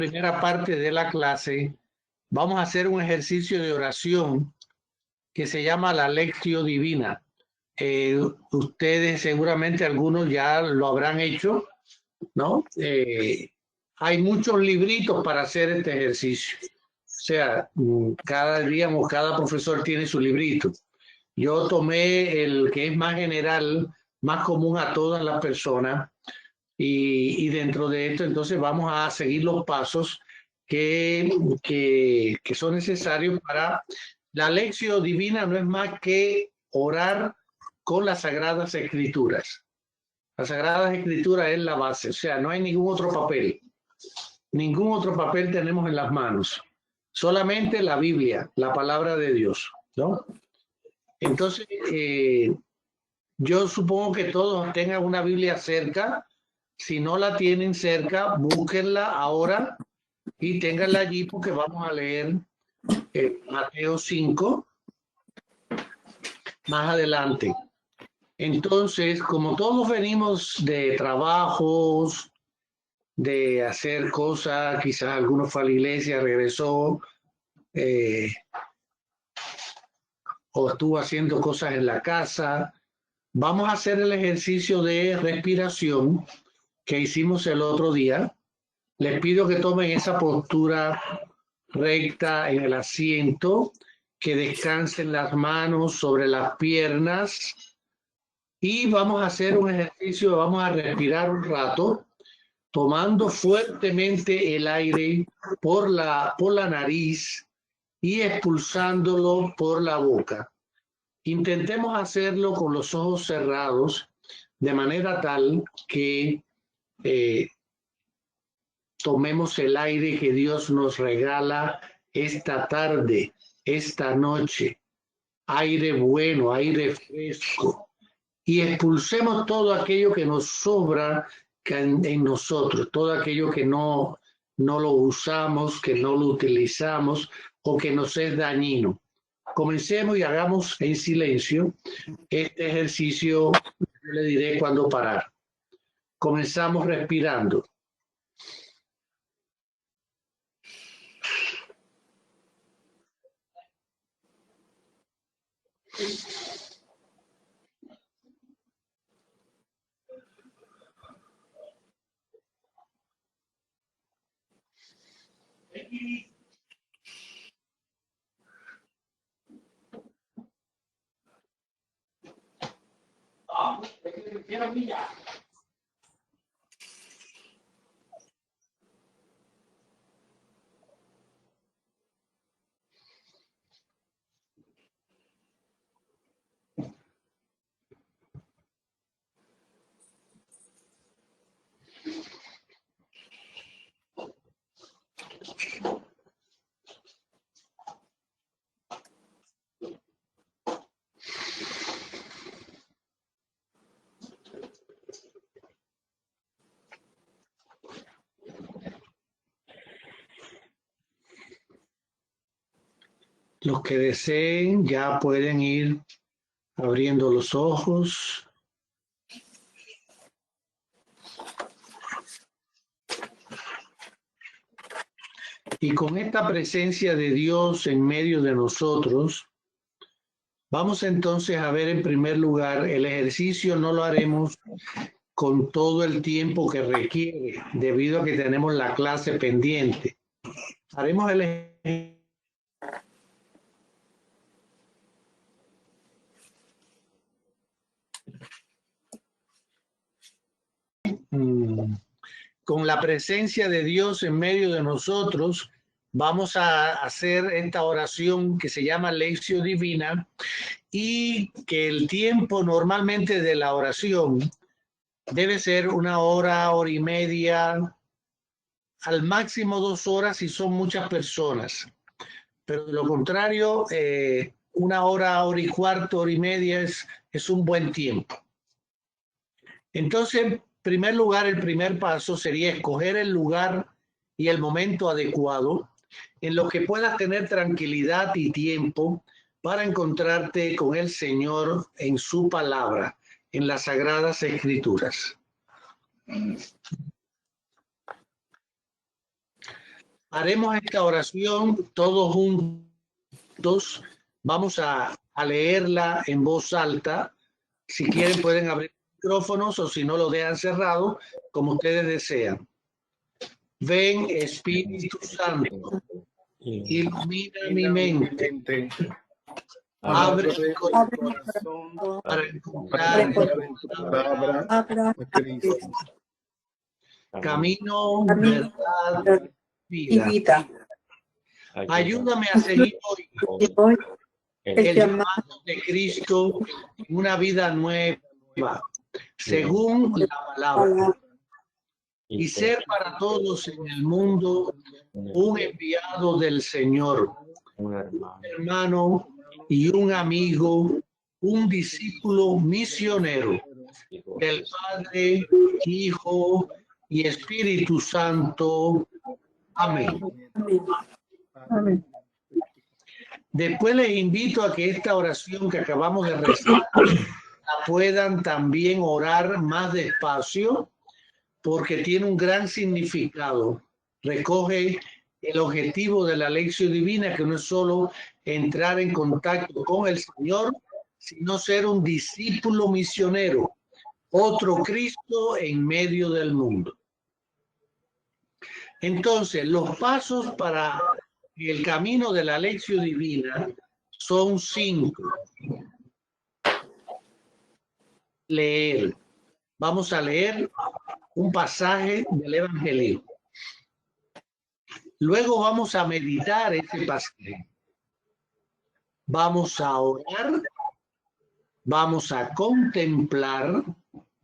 primera parte de la clase vamos a hacer un ejercicio de oración que se llama la Lectio Divina. Ustedes seguramente algunos ya lo habrán hecho, ¿no? Hay muchos libritos para hacer este ejercicio. O sea, cada profesor tiene su librito. Yo tomé el que es más general, más común a todas las personas, y dentro de esto entonces vamos a seguir los pasos que son necesarios para la Lección Divina. No es más que orar con las Sagradas Escrituras. Las Sagradas Escrituras es la base, o sea, no hay ningún otro papel. Ningún otro papel tenemos en las manos. Solamente la Biblia, la palabra de Dios, ¿no? Entonces, yo supongo que todos tengan una Biblia cerca. Si no la tienen cerca, búsquenla ahora y ténganla allí porque vamos a leer Mateo 5 más adelante. Entonces, como todos venimos de trabajos, de hacer cosas, quizás alguno fue a la iglesia, regresó, o estuvo haciendo cosas en la casa, vamos a hacer el ejercicio de respiración que hicimos el otro día. Les pido que tomen esa postura recta en el asiento, que descansen las manos sobre las piernas y vamos a hacer un ejercicio, vamos a respirar un rato, tomando fuertemente el aire por la nariz y expulsándolo por la boca. Intentemos hacerlo con los ojos cerrados, de manera tal que tomemos el aire que Dios nos regala esta tarde, esta noche. Aire bueno, aire fresco. Y expulsemos todo aquello que nos sobra en nosotros, todo aquello que no lo usamos, que no lo utilizamos o que nos es dañino. Comencemos y hagamos en silencio este ejercicio. Yo le diré cuándo parar. Comenzamos respirando. Los que deseen ya pueden ir abriendo los ojos. Y con esta presencia de Dios en medio de nosotros, vamos entonces a ver en primer lugar, el ejercicio no lo haremos con todo el tiempo que requiere, debido a que tenemos la clase pendiente. Haremos el ejercicio con la presencia de Dios en medio de nosotros. Vamos a hacer esta oración que se llama Lección Divina, y que el tiempo normalmente de la oración debe ser 1 hora, hora y media, al máximo 2 horas si son muchas personas. Pero de lo contrario, 1 hora, hora y cuarto, hora y media es un buen tiempo. Entonces, en primer lugar, el primer paso sería escoger el lugar y el momento adecuado en lo que puedas tener tranquilidad y tiempo para encontrarte con el Señor en su palabra, en las Sagradas Escrituras. Haremos esta oración todos juntos. Vamos a leerla en voz alta. Si quieren pueden abrir micrófonos o si no lo dejan cerrado, como ustedes desean. Ven, Espíritu Santo, ilumina mi mente. Abre mi corazón para encontrar en tu palabra Cristo. Camino, verdad y vida. Ayúdame a seguir hoy el llamado de Cristo en una vida nueva, según la palabra, y ser para todos en el mundo un enviado del Señor, un hermano y un amigo, un discípulo misionero del Padre, Hijo y Espíritu Santo. Amén. Amén. Después les invito a que esta oración que acabamos de rezar la puedan también orar más despacio, porque tiene un gran significado. Recoge el objetivo de la lección divina, que no es solo entrar en contacto con el Señor, sino ser un discípulo misionero, otro Cristo en medio del mundo. Entonces, los pasos para el camino de la lección divina son 5. Leer. Vamos a leer un pasaje del Evangelio. Luego vamos a meditar ese pasaje. Vamos a orar. Vamos a contemplar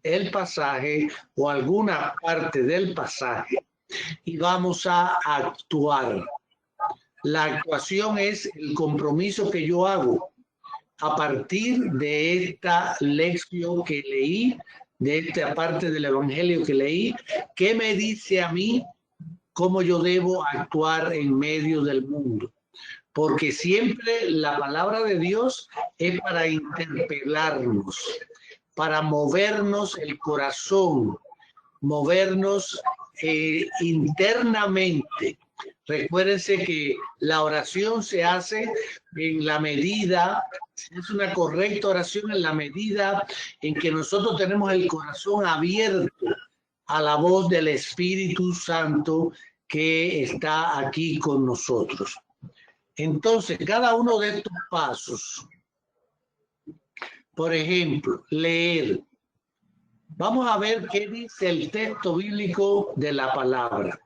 el pasaje o alguna parte del pasaje y vamos a actuar. La actuación es el compromiso que yo hago a partir de esta lección que leí, de esta parte del Evangelio que leí, que me dice a mí cómo yo debo actuar en medio del mundo. Porque siempre la palabra de Dios es para interpelarnos, para movernos el corazón, movernos internamente. Recuérdense que la oración se hace en la medida, es una correcta oración en la medida en que nosotros tenemos el corazón abierto a la voz del Espíritu Santo que está aquí con nosotros. Entonces, cada uno de estos pasos, por ejemplo, leer. Vamos a ver qué dice el texto bíblico de la palabra.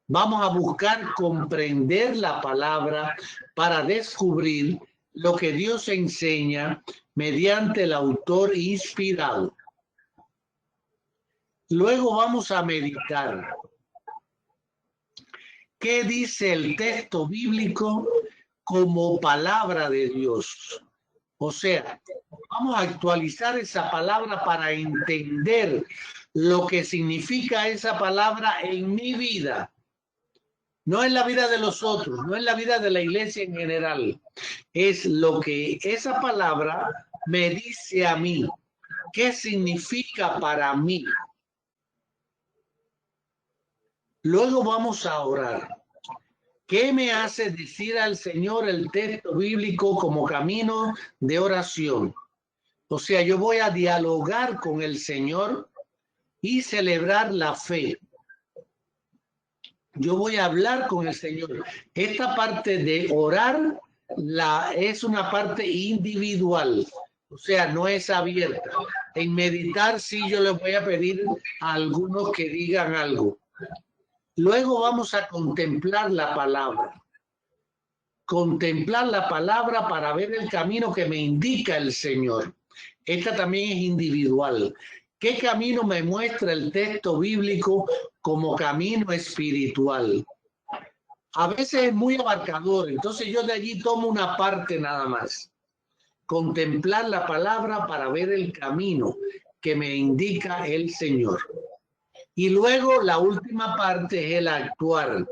Vamos a buscar comprender la palabra para descubrir lo que Dios enseña mediante el autor inspirado. Luego vamos a meditar. ¿Qué dice el texto bíblico como palabra de Dios? O sea, vamos a actualizar esa palabra para entender lo que significa esa palabra en mi vida. No en la vida de los otros, no en la vida de la iglesia en general. Es lo que esa palabra me dice a mí. ¿Qué significa para mí? Luego vamos a orar. ¿Qué me hace decir al Señor el texto bíblico como camino de oración? O sea, yo voy a dialogar con el Señor y celebrar la fe. Yo voy a hablar con el Señor. Esta parte de orar es una parte individual, o sea, no es abierta. En meditar sí yo les voy a pedir a algunos que digan algo. Luego vamos a contemplar la palabra. Contemplar la palabra para ver el camino que me indica el Señor. Esta también es individual. ¿Qué camino me muestra el texto bíblico como camino espiritual? A veces es muy abarcador, entonces yo de allí tomo una parte nada más. Contemplar la palabra para ver el camino que me indica el Señor. Y luego la última parte es el actuar.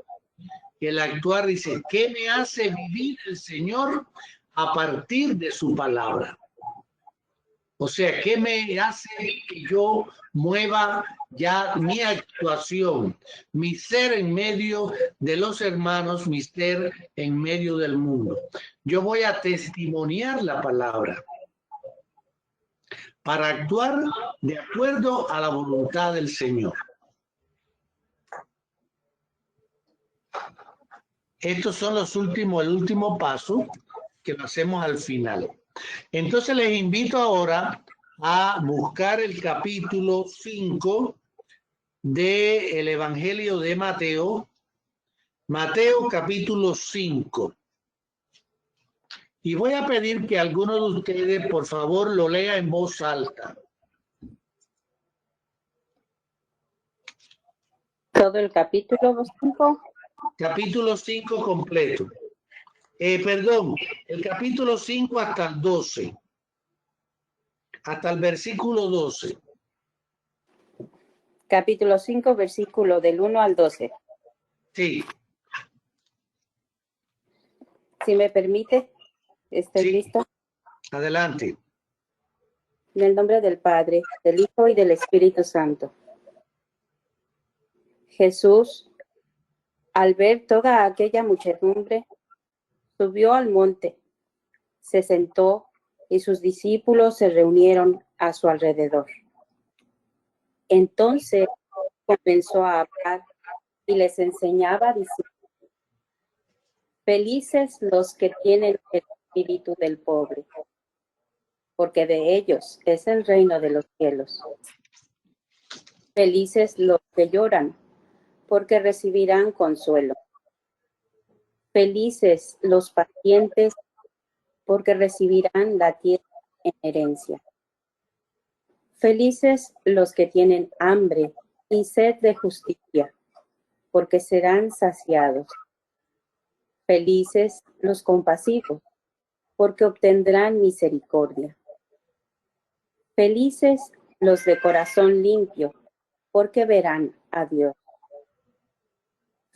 El actuar dice, ¿qué me hace vivir el Señor a partir de su palabra? O sea, ¿qué me hace que yo mueva ya mi actuación, mi ser en medio de los hermanos, mi ser en medio del mundo? Yo voy a testimoniar la palabra para actuar de acuerdo a la voluntad del Señor. Estos son el último paso que lo hacemos al final. Entonces les invito ahora a buscar el capítulo 5 del Evangelio de Mateo. Mateo capítulo 5. Y voy a pedir que alguno de ustedes, por favor, lo lea en voz alta. Todo el capítulo 5. Capítulo 5 completo. Perdón, el capítulo 5 hasta el 12. Hasta el versículo 12. Capítulo 5, versículo del 1 al 12. Sí. Si me permite, ¿estoy Sí. listo? Adelante. En el nombre del Padre, del Hijo y del Espíritu Santo. Jesús, al ver toda aquella muchedumbre, subió al monte, se sentó y sus discípulos se reunieron a su alrededor. Entonces comenzó a hablar y les enseñaba diciendo: felices los que tienen el espíritu del pobre, porque de ellos es el reino de los cielos. Felices los que lloran, porque recibirán consuelo. Felices los pacientes, porque recibirán la tierra en herencia. Felices los que tienen hambre y sed de justicia, porque serán saciados. Felices los compasivos, porque obtendrán misericordia. Felices los de corazón limpio, porque verán a Dios.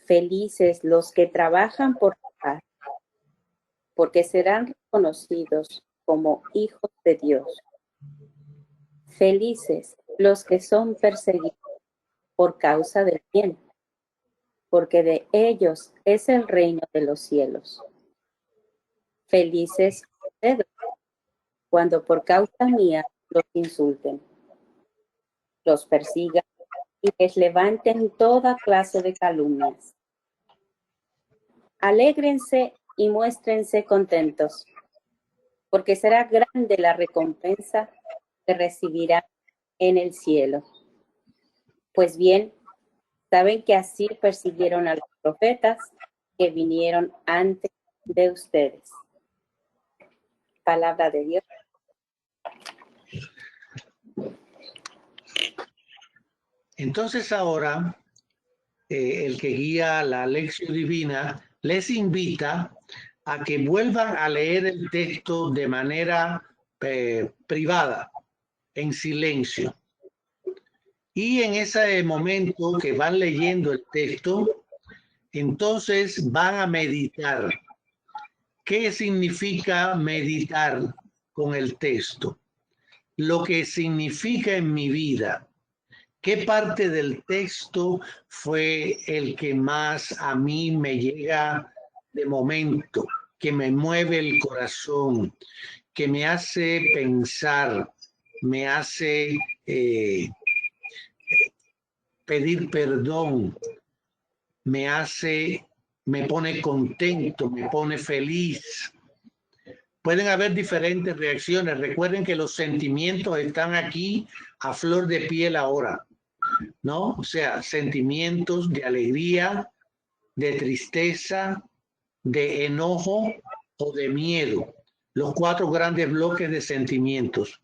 Felices los que trabajan por la paz, porque serán reconocidos como hijos de Dios. Felices los que son perseguidos por causa del bien, porque de ellos es el reino de los cielos. Felices ustedes cuando por causa mía los insulten, los persigan y les levanten toda clase de calumnias. Alégrense y muéstrense contentos, porque será grande la recompensa que recibirán en el cielo. Pues bien, saben que así persiguieron a los profetas que vinieron antes de ustedes. Palabra de Dios. Entonces ahora el que guía la lección divina les invita a que vuelvan a leer el texto de manera privada, en silencio. Y en ese momento que van leyendo el texto, entonces van a meditar. ¿Qué significa meditar con el texto? Lo que significa en mi vida. ¿Qué parte del texto fue el que más a mí me llega de momento, que me mueve el corazón, que me hace pensar, me hace pedir perdón, me pone contento, me pone feliz? Pueden haber diferentes reacciones. Recuerden que los sentimientos están aquí a flor de piel ahora, ¿no? O sea, sentimientos de alegría, de tristeza, de enojo o de miedo. Los 4 grandes bloques de sentimientos.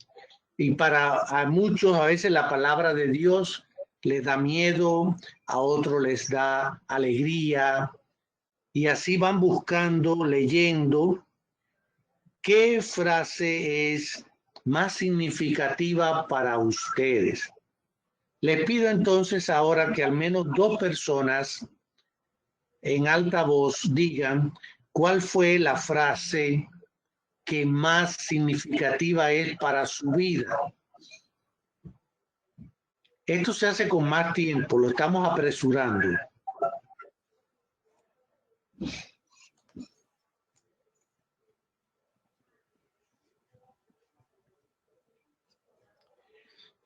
Y para a muchos a veces la palabra de Dios les da miedo, a otros les da alegría, y así van buscando, leyendo, qué frase es más significativa para ustedes. Les pido entonces ahora que al menos 2 personas en alta voz digan cuál fue la frase que más significativa es para su vida. Esto se hace con más tiempo, lo estamos apresurando.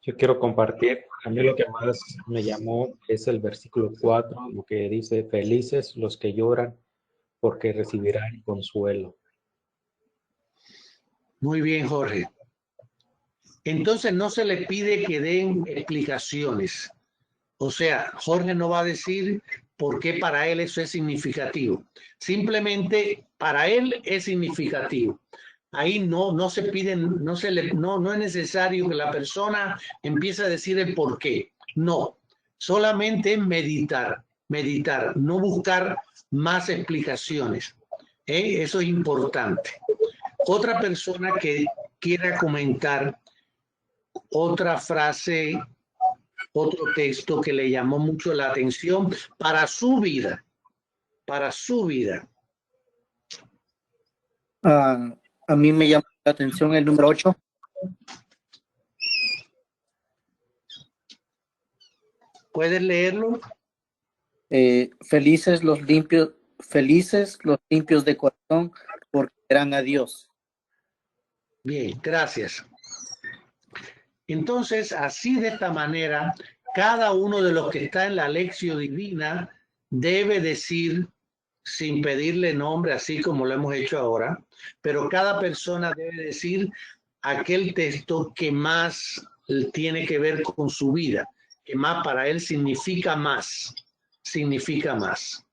Yo quiero compartir, a mí lo que más me llamó es el versículo 4, lo que dice, felices los que lloran porque recibirán consuelo. Muy bien, Jorge. Entonces no se le pide que den explicaciones. O sea, Jorge no va a decir por qué para él eso es significativo. Simplemente para él es significativo. Ahí no se piden, no es necesario que la persona empiece a decir el por qué. No, solamente meditar, no buscar más explicaciones. Eso es importante. Otra persona que quiera comentar otra frase, otro texto que le llamó mucho la atención para su vida, para su vida. A mí me llama la atención el número 8. ¿Puedes leerlo? Felices los limpios de corazón, porque verán a Dios. Bien, gracias. Entonces, así de esta manera, cada uno de los que está en la lección divina debe decir, sin pedirle nombre, así como lo hemos hecho ahora, pero cada persona debe decir aquel texto que más tiene que ver con su vida, que más para él significa más, significa más.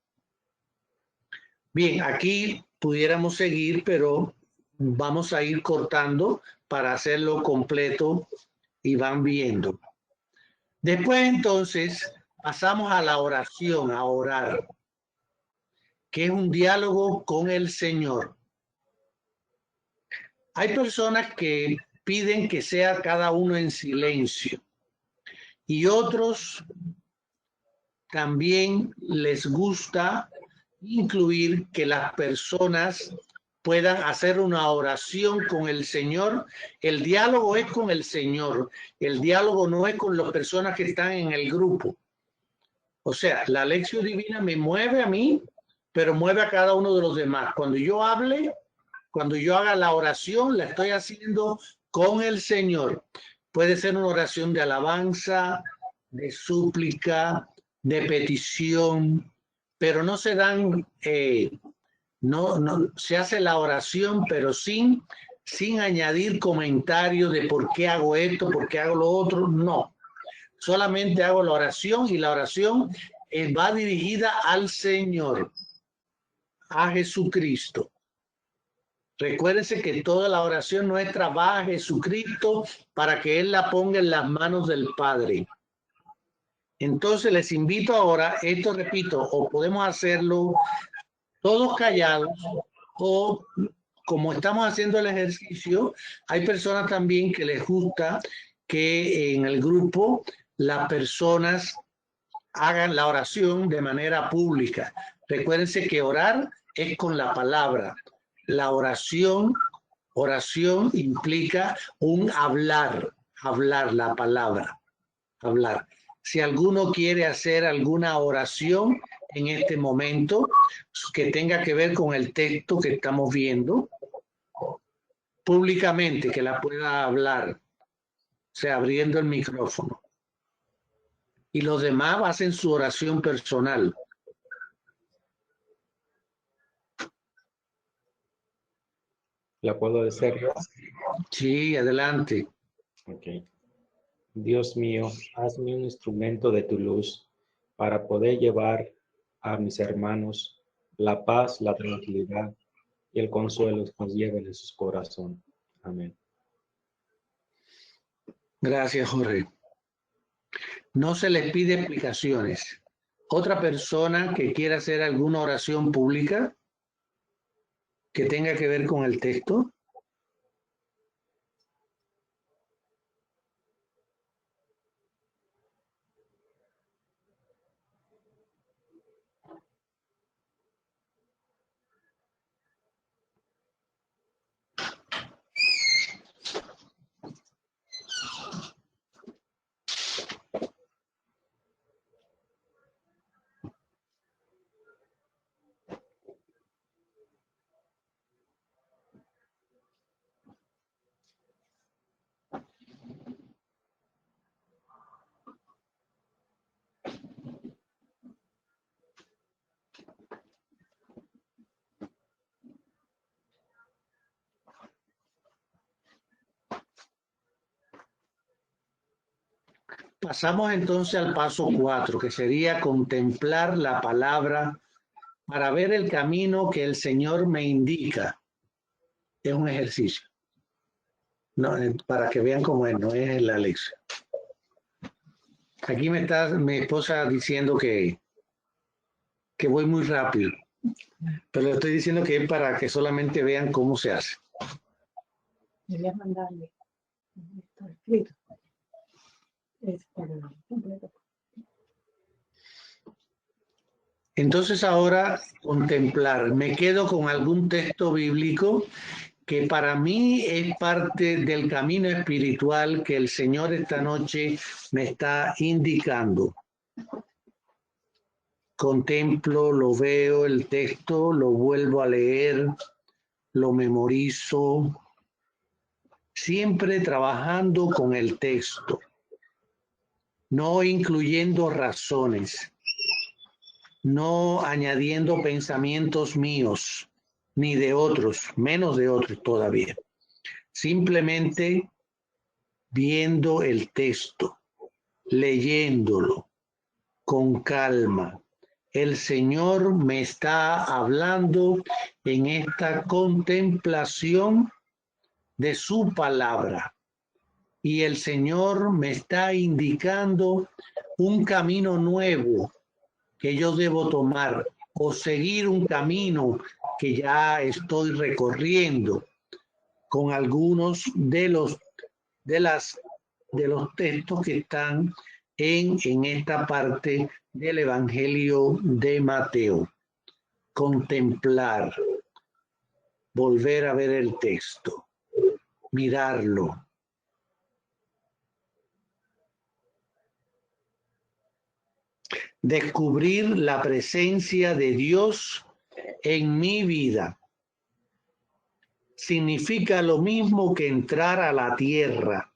Bien, aquí pudiéramos seguir, pero vamos a ir cortando para hacerlo completo y van viendo. Después entonces pasamos a la oración, a orar, que es un diálogo con el Señor. Hay personas que piden que sea cada uno en silencio y otros también les gusta incluir que las personas puedan hacer una oración con el Señor. El diálogo es con el Señor, el diálogo no es con las personas que están en el grupo. O sea, la lección divina me mueve a mí, pero mueve a cada uno de los demás. Cuando yo hable, cuando yo haga la oración, la estoy haciendo con el Señor. Puede ser una oración de alabanza, de súplica, de petición, pero no se dan, no se hace la oración, pero sin añadir comentarios de por qué hago esto, por qué hago lo otro. No, solamente hago la oración y la oración va dirigida al Señor, a Jesucristo. Recuérdense que toda la oración nuestra va a Jesucristo para que Él la ponga en las manos del Padre. Entonces les invito ahora, esto repito, o podemos hacerlo todos callados o como estamos haciendo el ejercicio, hay personas también que les gusta que en el grupo las personas hagan la oración de manera pública. Recuérdense que orar es con la palabra. La oración implica un hablar la palabra, hablar. Si alguno quiere hacer alguna oración en este momento que tenga que ver con el texto que estamos viendo, públicamente, que la pueda hablar, o sea, abriendo el micrófono. Y los demás hacen su oración personal. ¿La puedo decir yo? Sí, adelante. Ok. Dios mío, hazme un instrumento de tu luz para poder llevar a mis hermanos la paz, la tranquilidad y el consuelo que nos lleven en sus corazones. Amén. Gracias, Jorge. No se les pide explicaciones. Otra persona que quiera hacer alguna oración pública que tenga que ver con el texto. Pasamos entonces al paso 4, que sería contemplar la palabra para ver el camino que el Señor me indica. Es un ejercicio. No, para que vean cómo es, no es la lección. Aquí me está mi esposa diciendo que voy muy rápido, pero le estoy diciendo que es para que solamente vean cómo se hace. Voy a mandarle esto escrito. Completo. Entonces ahora contemplar. Me quedo con algún texto bíblico que para mí es parte del camino espiritual que el Señor esta noche me está indicando. Contemplo, lo veo, el texto, lo vuelvo a leer, lo memorizo, siempre trabajando con el texto, no incluyendo razones, no añadiendo pensamientos míos, ni de otros, menos de otros todavía. Simplemente viendo el texto, leyéndolo con calma. El Señor me está hablando en esta contemplación de su palabra. Y el Señor me está indicando un camino nuevo que yo debo tomar o seguir un camino que ya estoy recorriendo con algunos de los textos que están en esta parte del Evangelio de Mateo. Contemplar, volver a ver el texto, mirarlo. Descubrir la presencia de Dios en mi vida. Significa lo mismo que entrar a la tierra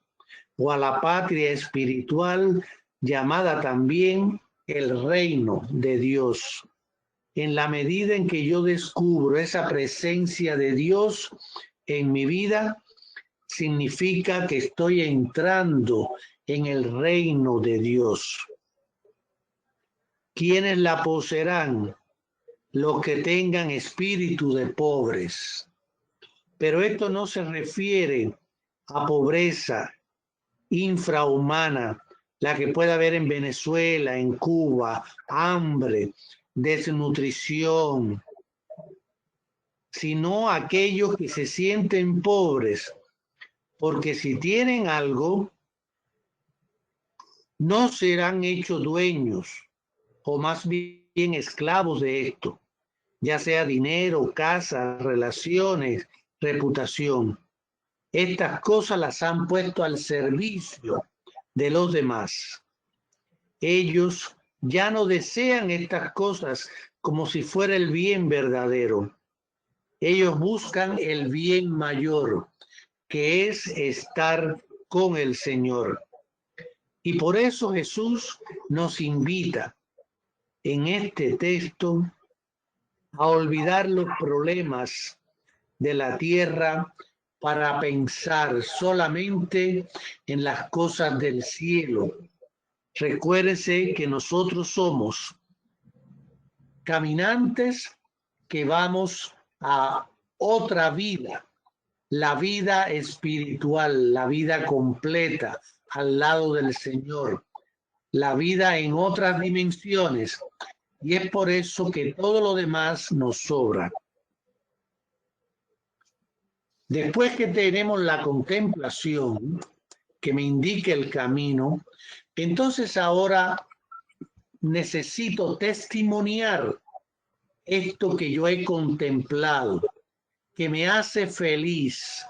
o a la patria espiritual llamada también el reino de Dios. En la medida en que yo descubro esa presencia de Dios en mi vida, significa que estoy entrando en el reino de Dios. ¿Quiénes la poseerán? Los que tengan espíritu de pobres. Pero esto no se refiere a pobreza infrahumana, la que puede haber en Venezuela, en Cuba, hambre, desnutrición, sino a aquellos que se sienten pobres, porque si tienen algo, no serán hechos dueños, o más bien esclavos de esto, ya sea dinero, casa, relaciones, reputación. Estas cosas las han puesto al servicio de los demás. Ellos ya no desean estas cosas como si fuera el bien verdadero. Ellos buscan el bien mayor, que es estar con el Señor. Y por eso Jesús nos invita en este texto a olvidar los problemas de la tierra para pensar solamente en las cosas del cielo. Recuérdese que nosotros somos caminantes que vamos a otra vida, la vida espiritual, la vida completa al lado del Señor, la vida en otras dimensiones. Y es por eso que todo lo demás nos sobra. Después que tenemos la contemplación que me indique el camino, entonces ahora necesito testimoniar esto que yo he contemplado, que me hace feliz.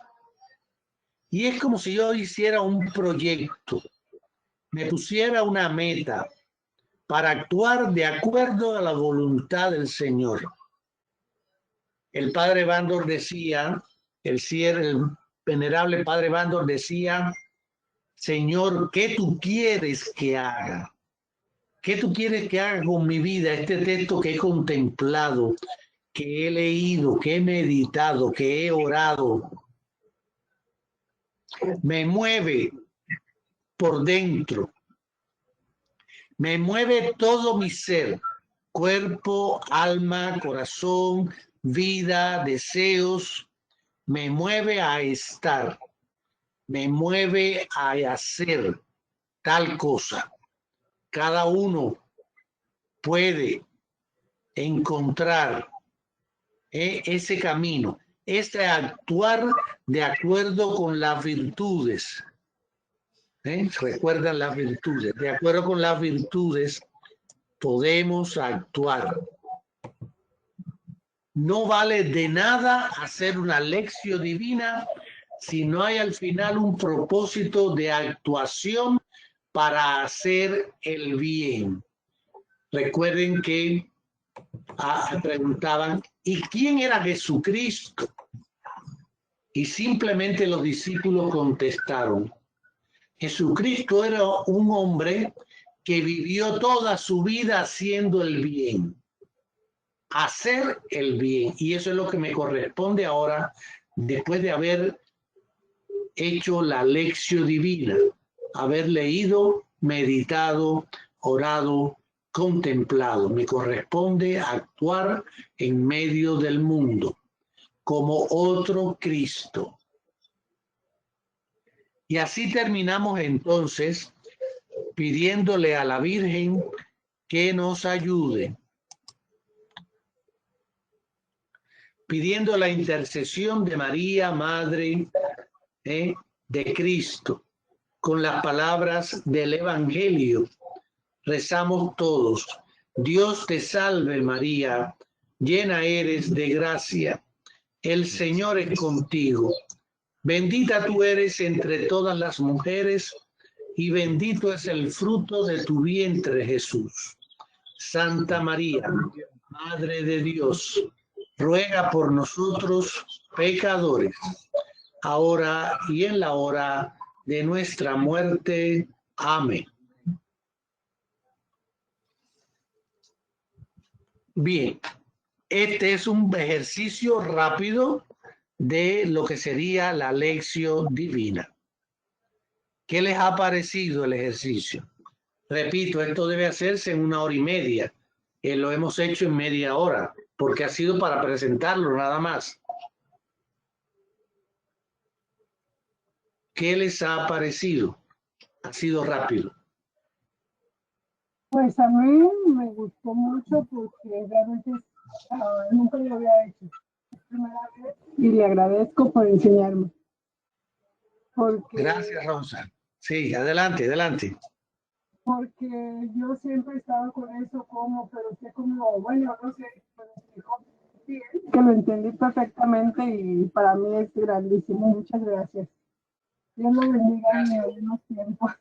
Y es como si yo hiciera un proyecto, me pusiera una meta para actuar de acuerdo a la voluntad del Señor. El padre Bandor decía, el venerable padre Bandor decía, Señor, ¿qué tú quieres que haga? ¿Qué tú quieres que haga con mi vida? Este texto que he contemplado, que he leído, que he meditado, que he orado, me mueve por dentro. Me mueve todo mi ser, cuerpo, alma, corazón, vida, deseos. Me mueve a estar, me mueve a hacer tal cosa. Cada uno puede encontrar ese camino, este actuar de acuerdo con las virtudes. Recuerdan las virtudes. De acuerdo con las virtudes podemos actuar. No vale de nada hacer una lección divina si no hay al final un propósito de actuación para hacer el bien. Recuerden que preguntaban, ¿y quién era Jesucristo? Y simplemente los discípulos contestaron, Jesucristo era un hombre que vivió toda su vida haciendo el bien. Hacer el bien. Y eso es lo que me corresponde ahora, después de haber hecho la lección divina, haber leído, meditado, orado, contemplado. Me corresponde actuar en medio del mundo como otro Cristo. Y así terminamos entonces pidiéndole a la Virgen que nos ayude, pidiendo la intercesión de María, Madre de Cristo, con las palabras del Evangelio. Rezamos todos. Dios te salve María, llena eres de gracia. El Señor es contigo. Bendita tú eres entre todas las mujeres y bendito es el fruto de tu vientre, Jesús. Santa María, Madre de Dios, ruega por nosotros pecadores, ahora y en la hora de nuestra muerte. Amén. Bien, este es un ejercicio rápido de lo que sería la lección divina. ¿Qué les ha parecido el ejercicio? Repito, esto debe hacerse en 1 hora y media. Lo hemos hecho en media hora, porque ha sido para presentarlo nada más. ¿Qué les ha parecido? Ha sido rápido. Pues a mí me gustó mucho porque realmente nunca lo había hecho. Es primera vez y le agradezco por enseñarme. Porque, Gracias, Rosa. Sí, adelante, adelante. porque yo siempre he estado con eso pero sé como, bueno, no sé, me explicó bien, que lo entendí perfectamente y para mí es grandísimo. Muchas gracias. Dios lo bendiga en los mismos tiempos.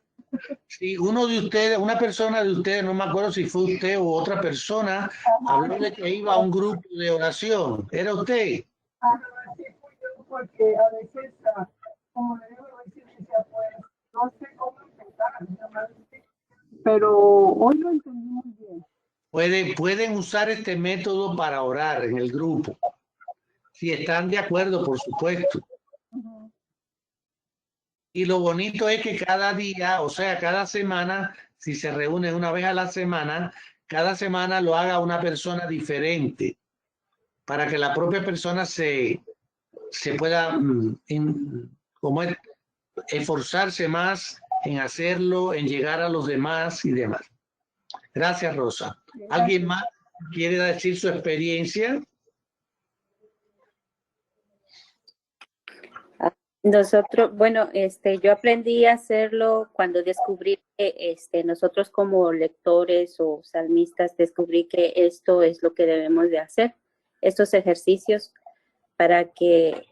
Sí, uno de ustedes, una persona de ustedes, no me acuerdo si fue usted u otra persona, habló de que iba a un grupo de oración. ¿Era usted? Sí fui yo, porque a veces, como le digo, a veces decía, pues, no sé cómo empezar, pero hoy lo entendí muy bien. Pueden usar este método para orar en el grupo. Si están de acuerdo, por supuesto. Y lo bonito es que cada día, o sea, cada semana, si se reúne una vez a la semana, cada semana lo haga una persona diferente, para que la propia persona se pueda como esforzarse más en hacerlo, en llegar a los demás y demás. Gracias, Rosa. ¿Alguien más quiere decir su experiencia? Nosotros, bueno, yo aprendí a hacerlo cuando descubrí que nosotros como lectores o salmistas descubrí que esto es lo que debemos de hacer, estos ejercicios para que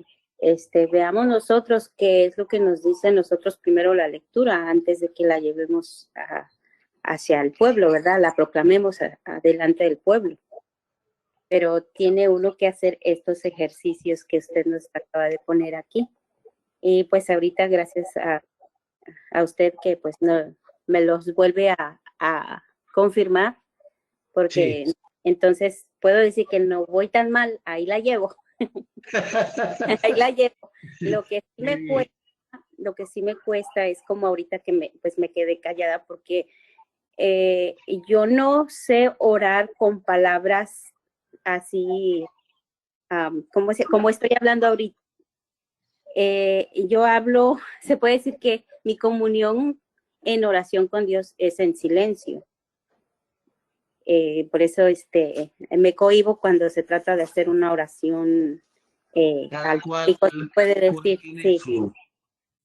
veamos nosotros qué es lo que nos dice nosotros primero la lectura antes de que la llevemos hacia el pueblo, ¿verdad? La proclamemos adelante del pueblo. Pero tiene uno que hacer estos ejercicios que usted nos acaba de poner aquí. Y pues ahorita gracias a usted que pues no, me los vuelve a confirmar, porque sí. Entonces puedo decir que no voy tan mal, ahí la llevo. Ahí la llevo. Lo que sí me cuesta es como ahorita que me quedé callada porque yo no sé orar con palabras así, como estoy hablando ahorita. Yo hablo, se puede decir que mi comunión en oración con Dios es en silencio. Por eso me cohíbo cuando se trata de hacer una oración Cada cual, público, se puede cada cual decir, tiene sí,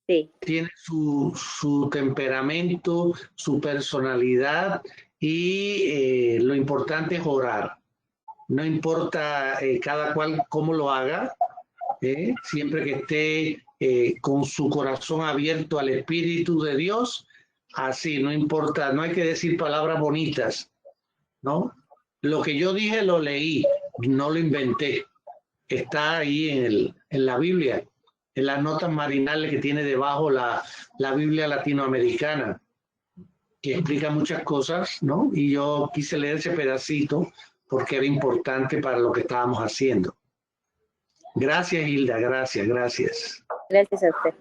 sí. tiene su temperamento, su personalidad y lo importante es orar. No importa cada cual cómo lo haga, siempre que esté con su corazón abierto al Espíritu de Dios, así, no importa, no hay que decir palabras bonitas, ¿no? Lo que yo dije lo leí, no lo inventé, está ahí en la Biblia, en las notas marinales que tiene debajo la Biblia latinoamericana, que explica muchas cosas, ¿no? Y yo quise leer ese pedacito porque era importante para lo que estábamos haciendo. Gracias, Hilda, gracias. Gracias a usted.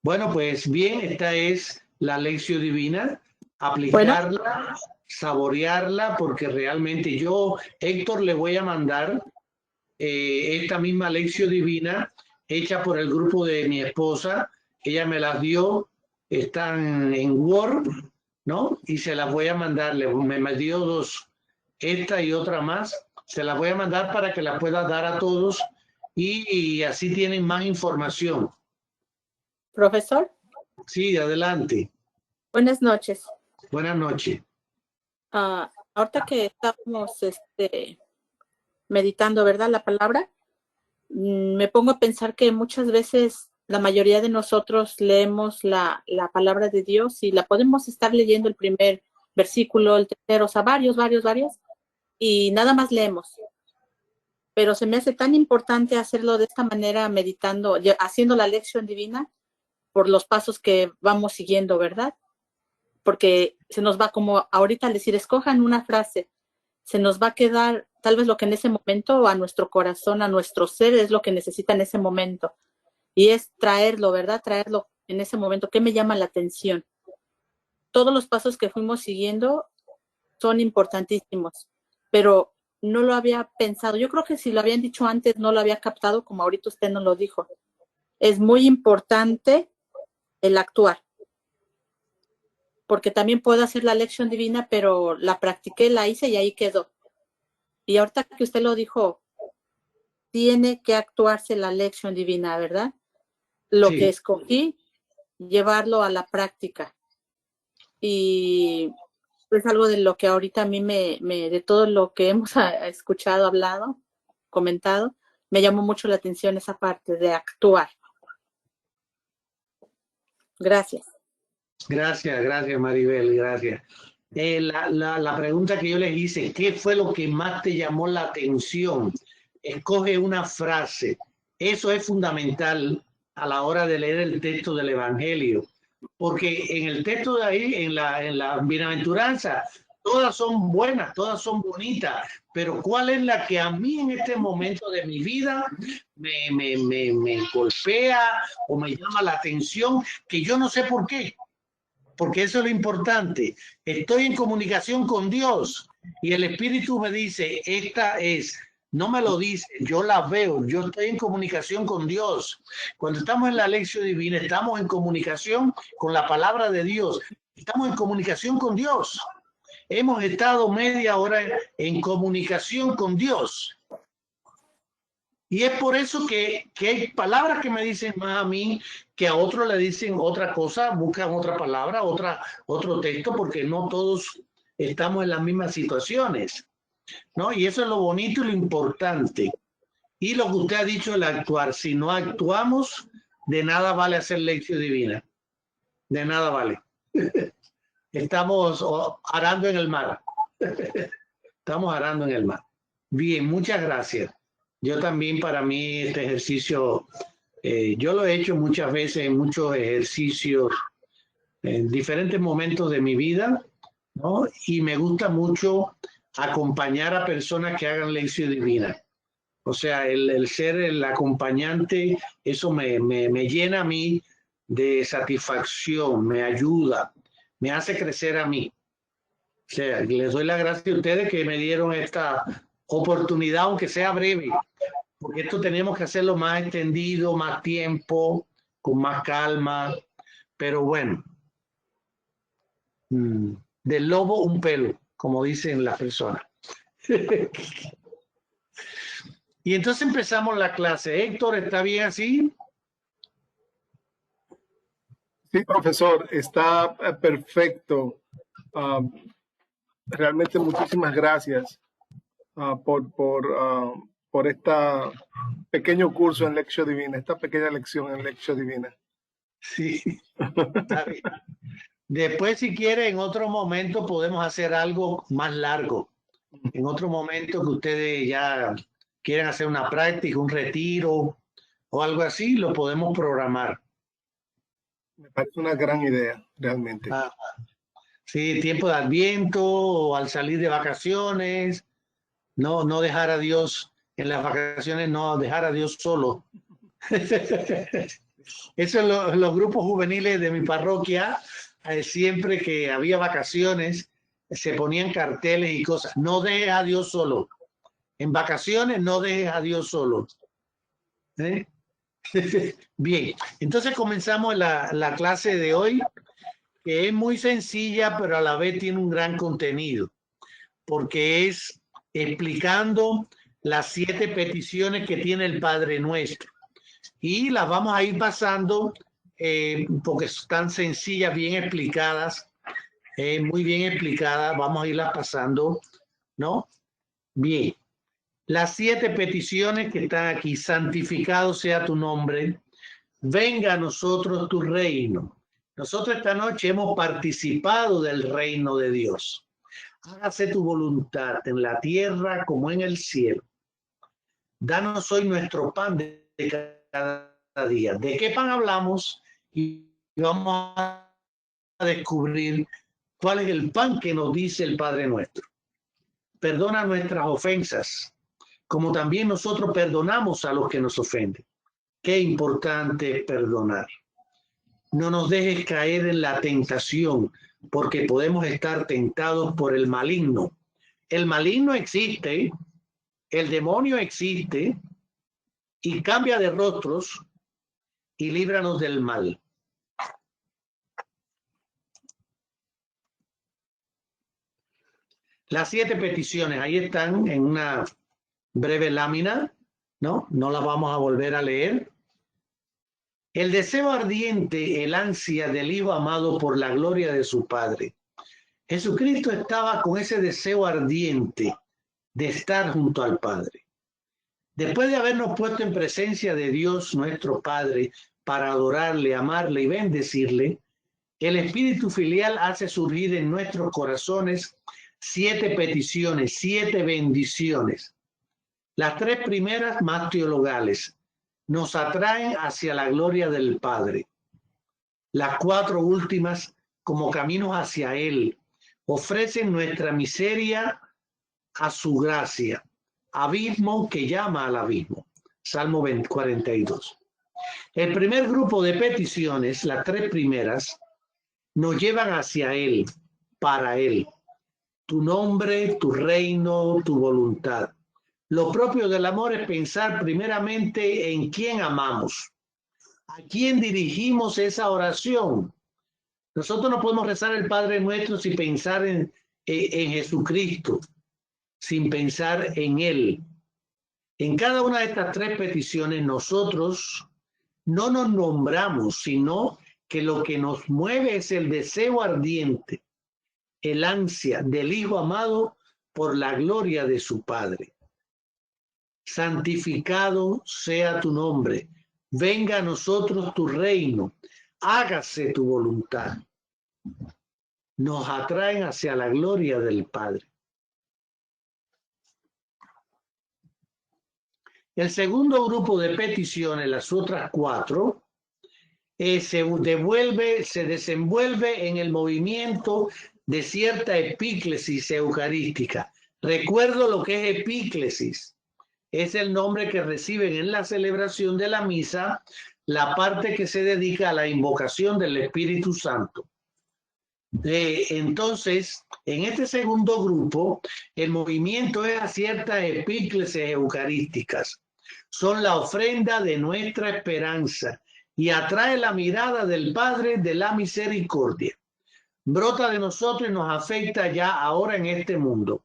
Bueno, pues bien, esta es la lección divina, aplicarla, saborearla, porque realmente yo, Héctor, le voy a mandar esta misma lección divina hecha por el grupo de mi esposa. Ella me las dio, están en Word, ¿no? Y se las voy a mandar, me dio dos, esta y otra más. Se las voy a mandar para que las pueda dar a todos y así tienen más información. Profesor, Sí, adelante. buenas noches. Buenas noches. Ahorita que estamos meditando, ¿verdad? La palabra, me pongo a pensar que muchas veces la mayoría de nosotros leemos la palabra de Dios y la podemos estar leyendo el primer versículo, el tercero, o sea, varios, y nada más leemos. Pero se me hace tan importante hacerlo de esta manera, meditando, haciendo la lección divina por los pasos que vamos siguiendo, ¿verdad? Porque se nos va, como ahorita al decir, escojan una frase, se nos va a quedar tal vez lo que en ese momento a nuestro corazón, a nuestro ser es lo que necesita en ese momento. Y es traerlo, ¿verdad? Traerlo en ese momento. ¿Qué me llama la atención? Todos los pasos que fuimos siguiendo son importantísimos, pero no lo había pensado. Yo creo que si lo habían dicho antes, no lo había captado como ahorita usted nos lo dijo. Es muy importante el actuar, porque también puedo hacer la lección divina, pero la practiqué, la hice y ahí quedó. Y ahorita que usted lo dijo, tiene que actuarse la lección divina, ¿verdad? Lo Sí. que escogí, llevarlo a la práctica. Y es algo de lo que ahorita a mí de todo lo que hemos escuchado, hablado, comentado, me llamó mucho la atención esa parte de actuar. Gracias. Gracias, Maribel, gracias. La pregunta que yo les hice, ¿qué fue lo que más te llamó la atención? Escoge una frase. Eso es fundamental a la hora de leer el texto del Evangelio, porque en el texto de ahí, en la bienaventuranza, todas son buenas, todas son bonitas, pero ¿cuál es la que a mí en este momento de mi vida me golpea o me llama la atención, que yo no sé por qué? Porque eso es lo importante. Estoy en comunicación con Dios y el Espíritu me dice, esta es, no me lo dice, yo la veo, yo estoy en comunicación con Dios. Cuando estamos en la lección divina, estamos en comunicación con la palabra de Dios, estamos en comunicación con Dios. Hemos estado media hora en comunicación con Dios. Y es por eso que hay palabras que me dicen más a mí, que a otros le dicen otra cosa, buscan otra palabra, otro texto, porque no todos estamos en las mismas situaciones, ¿no? Y eso es lo bonito y lo importante. Y lo que usted ha dicho, el actuar. Si no actuamos, de nada vale hacer lección divina. De nada vale. Estamos arando en el mar. Estamos arando en el mar. Bien, muchas gracias. Yo también, para mí, este ejercicio, yo lo he hecho muchas veces en muchos ejercicios, en diferentes momentos de mi vida, ¿no? Y me gusta mucho acompañar a personas que hagan lección divina. O sea, el ser el acompañante, eso me llena a mí de satisfacción, me ayuda, me hace crecer a mí. sea, les doy las gracias a ustedes que me dieron esta oportunidad, aunque sea breve, porque esto tenemos que hacerlo más extendido, más tiempo, con más calma, pero bueno, del lobo un pelo, como dicen las personas. Y entonces empezamos la clase. Héctor, ¿está bien así? Sí, profesor, está perfecto. Realmente muchísimas gracias por este pequeño curso en Lección Divina, esta pequeña lección en Lección Divina. Sí, está bien. Después, si quiere, en otro momento podemos hacer algo más largo. En otro momento que ustedes ya quieran hacer una práctica, un retiro o algo así, lo podemos programar. Me parece una gran idea, realmente. Sí, tiempo de Adviento o al salir de vacaciones, no dejar a Dios en las vacaciones, no dejar a Dios solo. Eso es los grupos juveniles de mi parroquia, siempre que había vacaciones, se ponían carteles y cosas. No dejes a Dios solo. En vacaciones no dejes a Dios solo. ¿Eh? Bien, entonces comenzamos la clase de hoy, que es muy sencilla, pero a la vez tiene un gran contenido, porque es explicando las 7 peticiones que tiene el Padre Nuestro. Y las vamos a ir pasando porque están sencillas, bien explicadas, muy bien explicadas. Vamos a irlas pasando, ¿no? Bien. Las 7 peticiones que están aquí: santificado sea tu nombre, venga a nosotros tu reino. Nosotros esta noche hemos participado del reino de Dios. Hágase tu voluntad en la tierra como en el cielo. Danos hoy nuestro pan de cada día. ¿De qué pan hablamos? Y vamos a descubrir cuál es el pan que nos dice el Padre Nuestro. Perdona nuestras ofensas, como también nosotros perdonamos a los que nos ofenden. Qué importante es perdonar. No nos dejes caer en la tentación, porque podemos estar tentados por el maligno. El maligno existe, el demonio existe, y cambia de rostros, y líbranos del mal. Las 7 peticiones ahí están en una breve lámina, ¿no? No las vamos a volver a leer. El deseo ardiente, el ansia del Hijo amado por la gloria de su Padre. Jesucristo estaba con ese deseo ardiente de estar junto al Padre. Después de habernos puesto en presencia de Dios nuestro Padre para adorarle, amarle y bendecirle, el Espíritu filial hace surgir en nuestros corazones 7 peticiones, 7 bendiciones. Las 3 primeras, más teologales, nos atraen hacia la gloria del Padre. Las 4 últimas, como caminos hacia Él, ofrecen nuestra miseria a su gracia, abismo que llama al abismo. Salmo 42. El primer grupo de peticiones, las 3 primeras, nos llevan hacia Él, para Él. Tu nombre, tu reino, tu voluntad. Lo propio del amor es pensar primeramente en quién amamos, a quién dirigimos esa oración. Nosotros no podemos rezar el Padre Nuestro sin pensar en Jesucristo, sin pensar en Él. En cada una de estas 3 peticiones nosotros no nos nombramos, sino que lo que nos mueve es el deseo ardiente, el ansia del Hijo amado por la gloria de su Padre. Santificado sea tu nombre, venga a nosotros tu reino, hágase tu voluntad. Nos atraen hacia la gloria del Padre. El segundo grupo de peticiones, las otras 4, se desenvuelve en el movimiento de cierta epíclesis eucarística. Recuerdo lo que es epíclesis. Es el nombre que reciben en la celebración de la misa la parte que se dedica a la invocación del Espíritu Santo. Entonces, en este segundo grupo, el movimiento es a ciertas epíclesis eucarísticas. Son la ofrenda de nuestra esperanza y atrae la mirada del Padre de la misericordia. Brota de nosotros y nos afecta ya ahora en este mundo.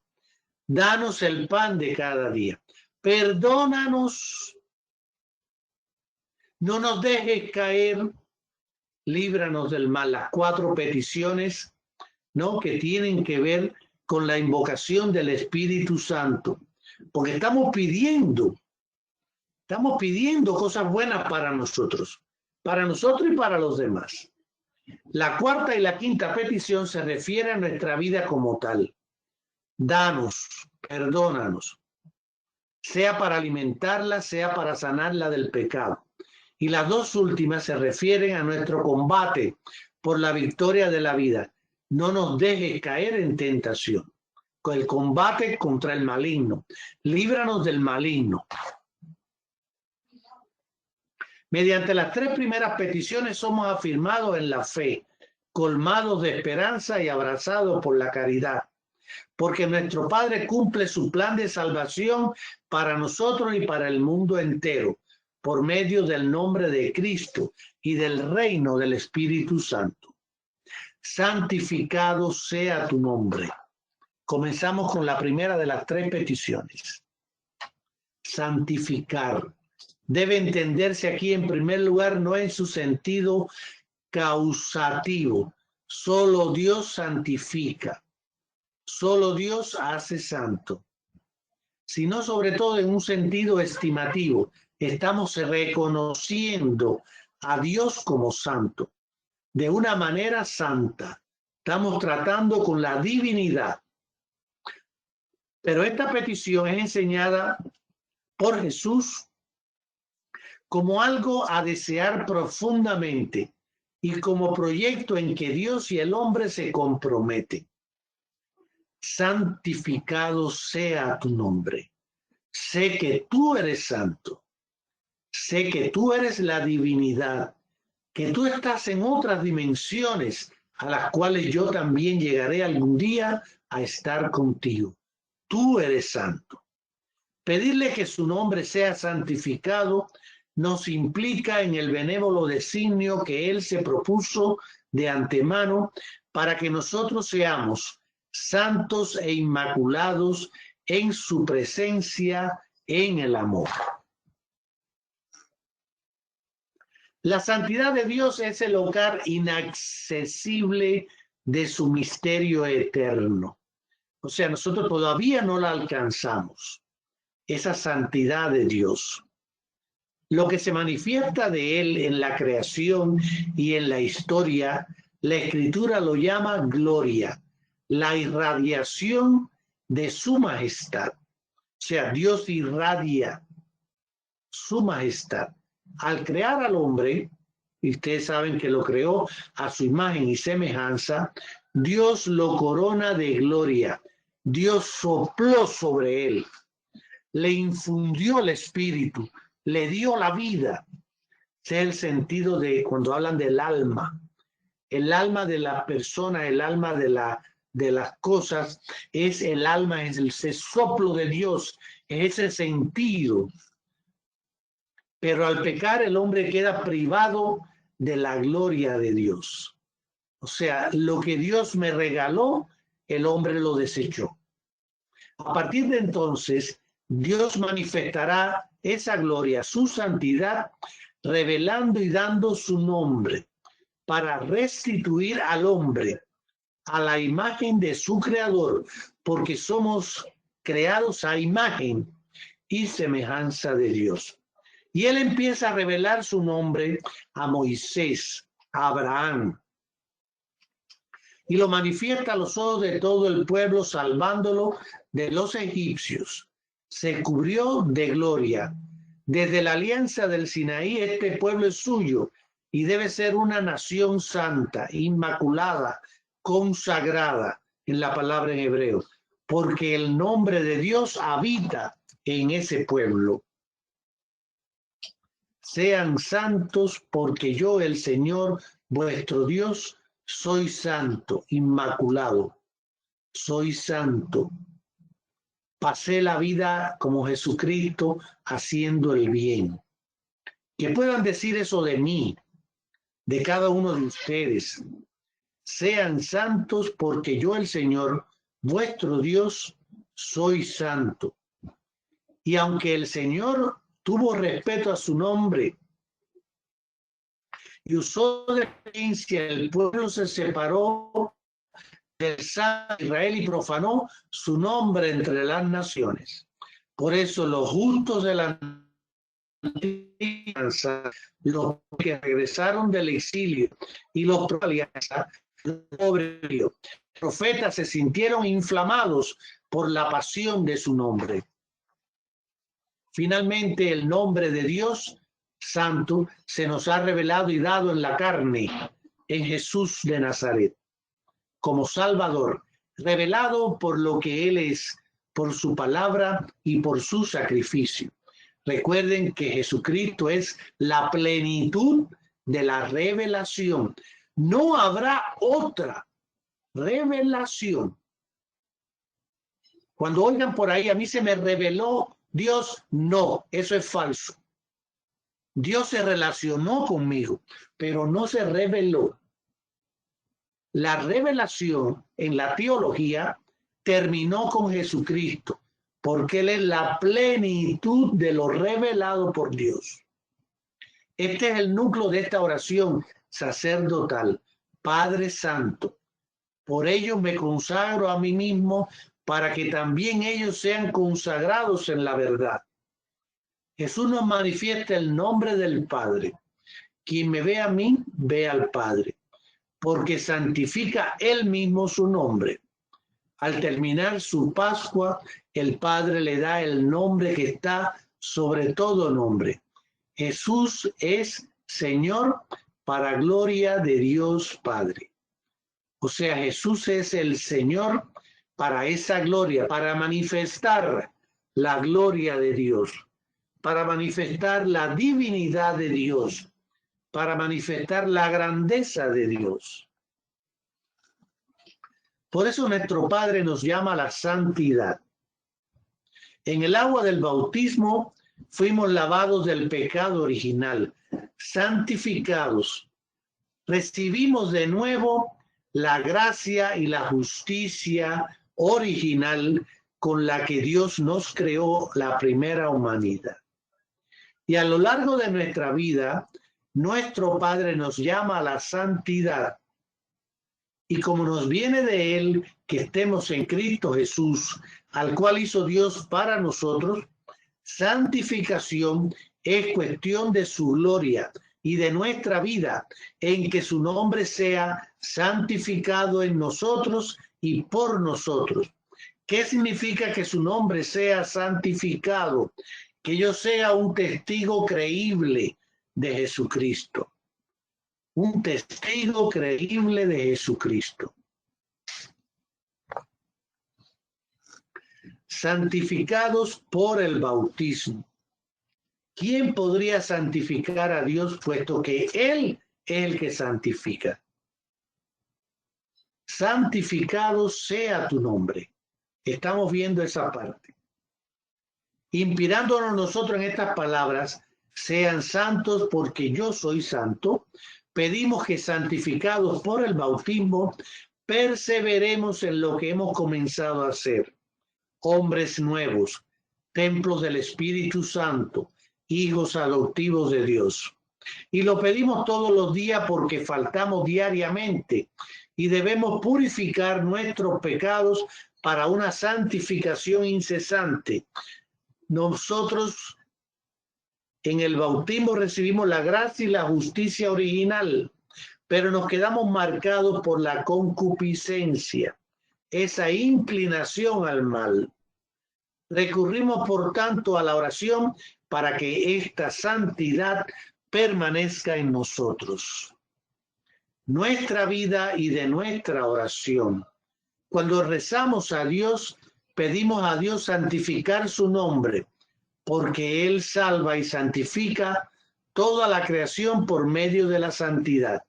Danos el pan de cada día. Perdónanos. No nos dejes caer. Líbranos del mal. Las 4 peticiones, ¿no?, que tienen que ver con la invocación del Espíritu Santo. Porque estamos pidiendo cosas buenas para nosotros y para los demás. La 4ª y la 5ª petición se refiere a nuestra vida como tal. Danos, perdónanos, sea para alimentarla, sea para sanarla del pecado. Y las 2 últimas se refieren a nuestro combate por la victoria de la vida. No nos dejes caer en tentación. Con el combate contra el maligno. Líbranos del maligno. Mediante las 3 primeras peticiones somos afirmados en la fe, colmados de esperanza y abrazados por la caridad. Porque nuestro Padre cumple su plan de salvación para nosotros y para el mundo entero, por medio del nombre de Cristo y del reino del Espíritu Santo. Santificado sea tu nombre. Comenzamos con la primera de las 3 peticiones. Santificar. Debe entenderse aquí en primer lugar no en su sentido causativo. Solo Dios santifica. Solo Dios hace santo. Sino sobre todo en un sentido estimativo. Estamos reconociendo a Dios como santo, de una manera santa. Estamos tratando con la divinidad. Pero esta petición es enseñada por Jesús como algo a desear profundamente y como proyecto en que Dios y el hombre se comprometen. Santificado sea tu nombre. Sé que tú eres santo. Sé que tú eres la divinidad, que tú estás en otras dimensiones a las cuales yo también llegaré algún día a estar contigo. Tú eres santo. Pedirle que su nombre sea santificado nos implica en el benévolo designio que Él se propuso de antemano para que nosotros seamos santos e inmaculados en su presencia en el amor. La santidad de Dios es el hogar inaccesible de su misterio eterno. O sea, nosotros todavía no la alcanzamos, esa santidad de Dios. Lo que se manifiesta de Él en la creación y en la historia, la Escritura lo llama gloria, la irradiación de su majestad. O sea, Dios irradia su majestad. Al crear al hombre, y ustedes saben que lo creó a su imagen y semejanza, Dios lo corona de gloria. Dios sopló sobre él, le infundió el espíritu, le dio la vida. Ese es el sentido de cuando hablan del alma. El alma de la persona, el alma de las cosas, es el alma, es ese soplo de Dios, es ese sentido. Pero al pecar el hombre queda privado de la gloria de Dios. O sea, lo que Dios me regaló, el hombre lo desechó. A partir de entonces, Dios manifestará esa gloria, su santidad, revelando y dando su nombre para restituir al hombre a la imagen de su creador, porque somos creados a imagen y semejanza de Dios. Y él empieza a revelar su nombre a Moisés, a Abraham, y lo manifiesta a los ojos de todo el pueblo, salvándolo de los egipcios. Se cubrió de gloria. Desde la alianza del Sinaí, este pueblo es suyo y debe ser una nación santa, inmaculada, consagrada, en la palabra en hebreo, porque el nombre de Dios habita en ese pueblo. Sean santos porque yo, el Señor, vuestro Dios, soy santo, inmaculado, soy santo. Pasé la vida como Jesucristo haciendo el bien. Que puedan decir eso de mí, de cada uno de ustedes. Sean santos porque yo, el Señor, vuestro Dios, soy santo. Y aunque el Señor tuvo respeto a su nombre y usó de ciencia, el pueblo se separó del santo Israel y profanó su nombre entre las naciones. Por eso los justos de la alianza, los que regresaron del exilio y los profetas se sintieron inflamados por la pasión de su nombre. Finalmente, el nombre de Dios Santo se nos ha revelado y dado en la carne, en Jesús de Nazaret, como Salvador, revelado por lo que Él es, por su palabra y por su sacrificio. Recuerden que Jesucristo es la plenitud de la revelación. No habrá otra revelación. Cuando oigan por ahí, a mí se me reveló Dios, no, eso es falso. Dios se relacionó conmigo, pero no se reveló. La revelación en la teología terminó con Jesucristo, porque Él es la plenitud de lo revelado por Dios. Este es el núcleo de esta oración sacerdotal. Padre Santo, por ello me consagro a mí mismo para que también ellos sean consagrados en la verdad. Jesús nos manifiesta el nombre del Padre. Quien me ve a mí, ve al Padre, porque santifica Él mismo su nombre. Al terminar su Pascua, el Padre le da el nombre que está sobre todo nombre. Jesús es Señor para gloria de Dios Padre. O sea, Jesús es el Señor para esa gloria, para manifestar la gloria de Dios, para manifestar la divinidad de Dios, para manifestar la grandeza de Dios. Por eso nuestro Padre nos llama a la santidad. En el agua del bautismo fuimos lavados del pecado original, santificados. Recibimos de nuevo la gracia y la justicia original con la que Dios nos creó la primera humanidad. Y a lo largo de nuestra vida, nuestro Padre nos llama a la santidad. Y como nos viene de Él que estemos en Cristo Jesús, al cual hizo Dios para nosotros, santificación es cuestión de su gloria y de nuestra vida, en que su nombre sea santificado en nosotros y por nosotros. ¿Qué significa que su nombre sea santificado? Que yo sea un testigo creíble de Jesucristo. Un testigo creíble de Jesucristo. Santificados por el bautismo. ¿Quién podría santificar a Dios puesto que Él es el que santifica? Santificado sea tu nombre. Estamos viendo esa parte. Inspirándonos nosotros en estas palabras, sean santos porque yo soy santo, pedimos que santificados por el bautismo, perseveremos en lo que hemos comenzado a hacer. Hombres nuevos, templos del Espíritu Santo, hijos adoptivos de Dios. Y lo pedimos todos los días porque faltamos diariamente y debemos purificar nuestros pecados para una santificación incesante. Nosotros en el bautismo recibimos la gracia y la justicia original, pero nos quedamos marcados por la concupiscencia, esa inclinación al mal. Recurrimos, por tanto, a la oración para que esta santidad permanezca en nosotros. Nuestra vida y de nuestra oración. Cuando rezamos a Dios, pedimos a Dios santificar su nombre, porque Él salva y santifica toda la creación por medio de la santidad.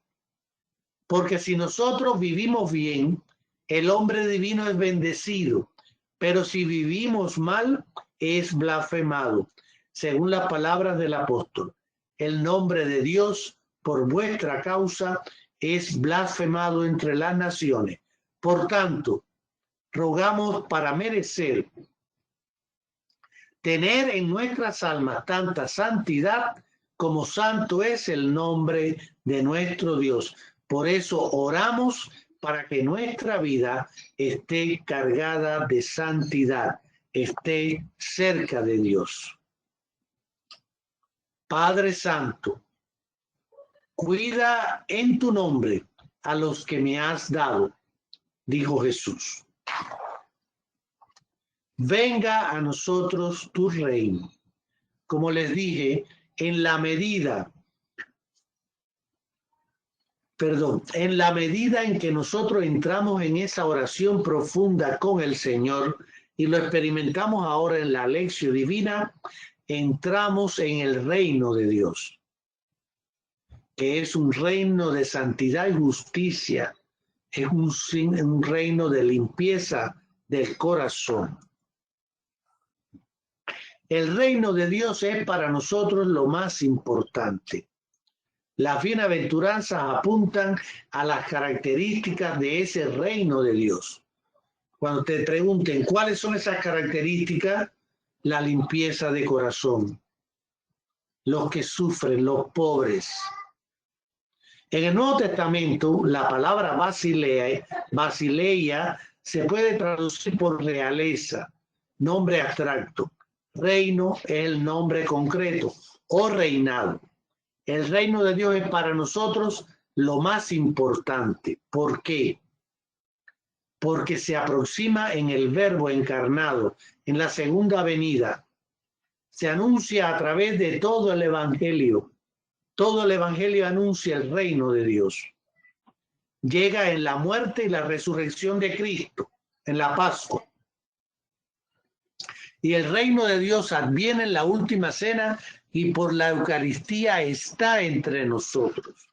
Porque si nosotros vivimos bien, el hombre divino es bendecido, pero si vivimos mal, es blasfemado. Según las palabras del apóstol, el nombre de Dios por vuestra causa es blasfemado entre las naciones. Por tanto, rogamos para merecer tener en nuestras almas tanta santidad como santo es el nombre de nuestro Dios. Por eso oramos para que nuestra vida esté cargada de santidad, esté cerca de Dios. Padre Santo, cuida en tu nombre a los que me has dado, dijo Jesús. Venga a nosotros tu reino. Como les dije, en la medida en que nosotros entramos en esa oración profunda con el Señor y lo experimentamos ahora en la lección divina, entramos en el reino de Dios, que es un reino de santidad y justicia, es un reino de limpieza del corazón. El reino de Dios es para nosotros lo más importante. Las bienaventuranzas apuntan a las características de ese reino de Dios. Cuando te pregunten cuáles son esas características, la limpieza de corazón, los que sufren, los pobres. En el Nuevo Testamento, la palabra basileia se puede traducir por realeza, nombre abstracto. Reino es el nombre concreto, o reinado. El reino de Dios es para nosotros lo más importante. ¿Por qué? Porque se aproxima en el Verbo encarnado, en la segunda venida. Se anuncia a través de todo el Evangelio. Todo el Evangelio anuncia el reino de Dios. Llega en la muerte y la resurrección de Cristo, en la Pascua. Y el reino de Dios adviene en la última cena y por la Eucaristía está entre nosotros.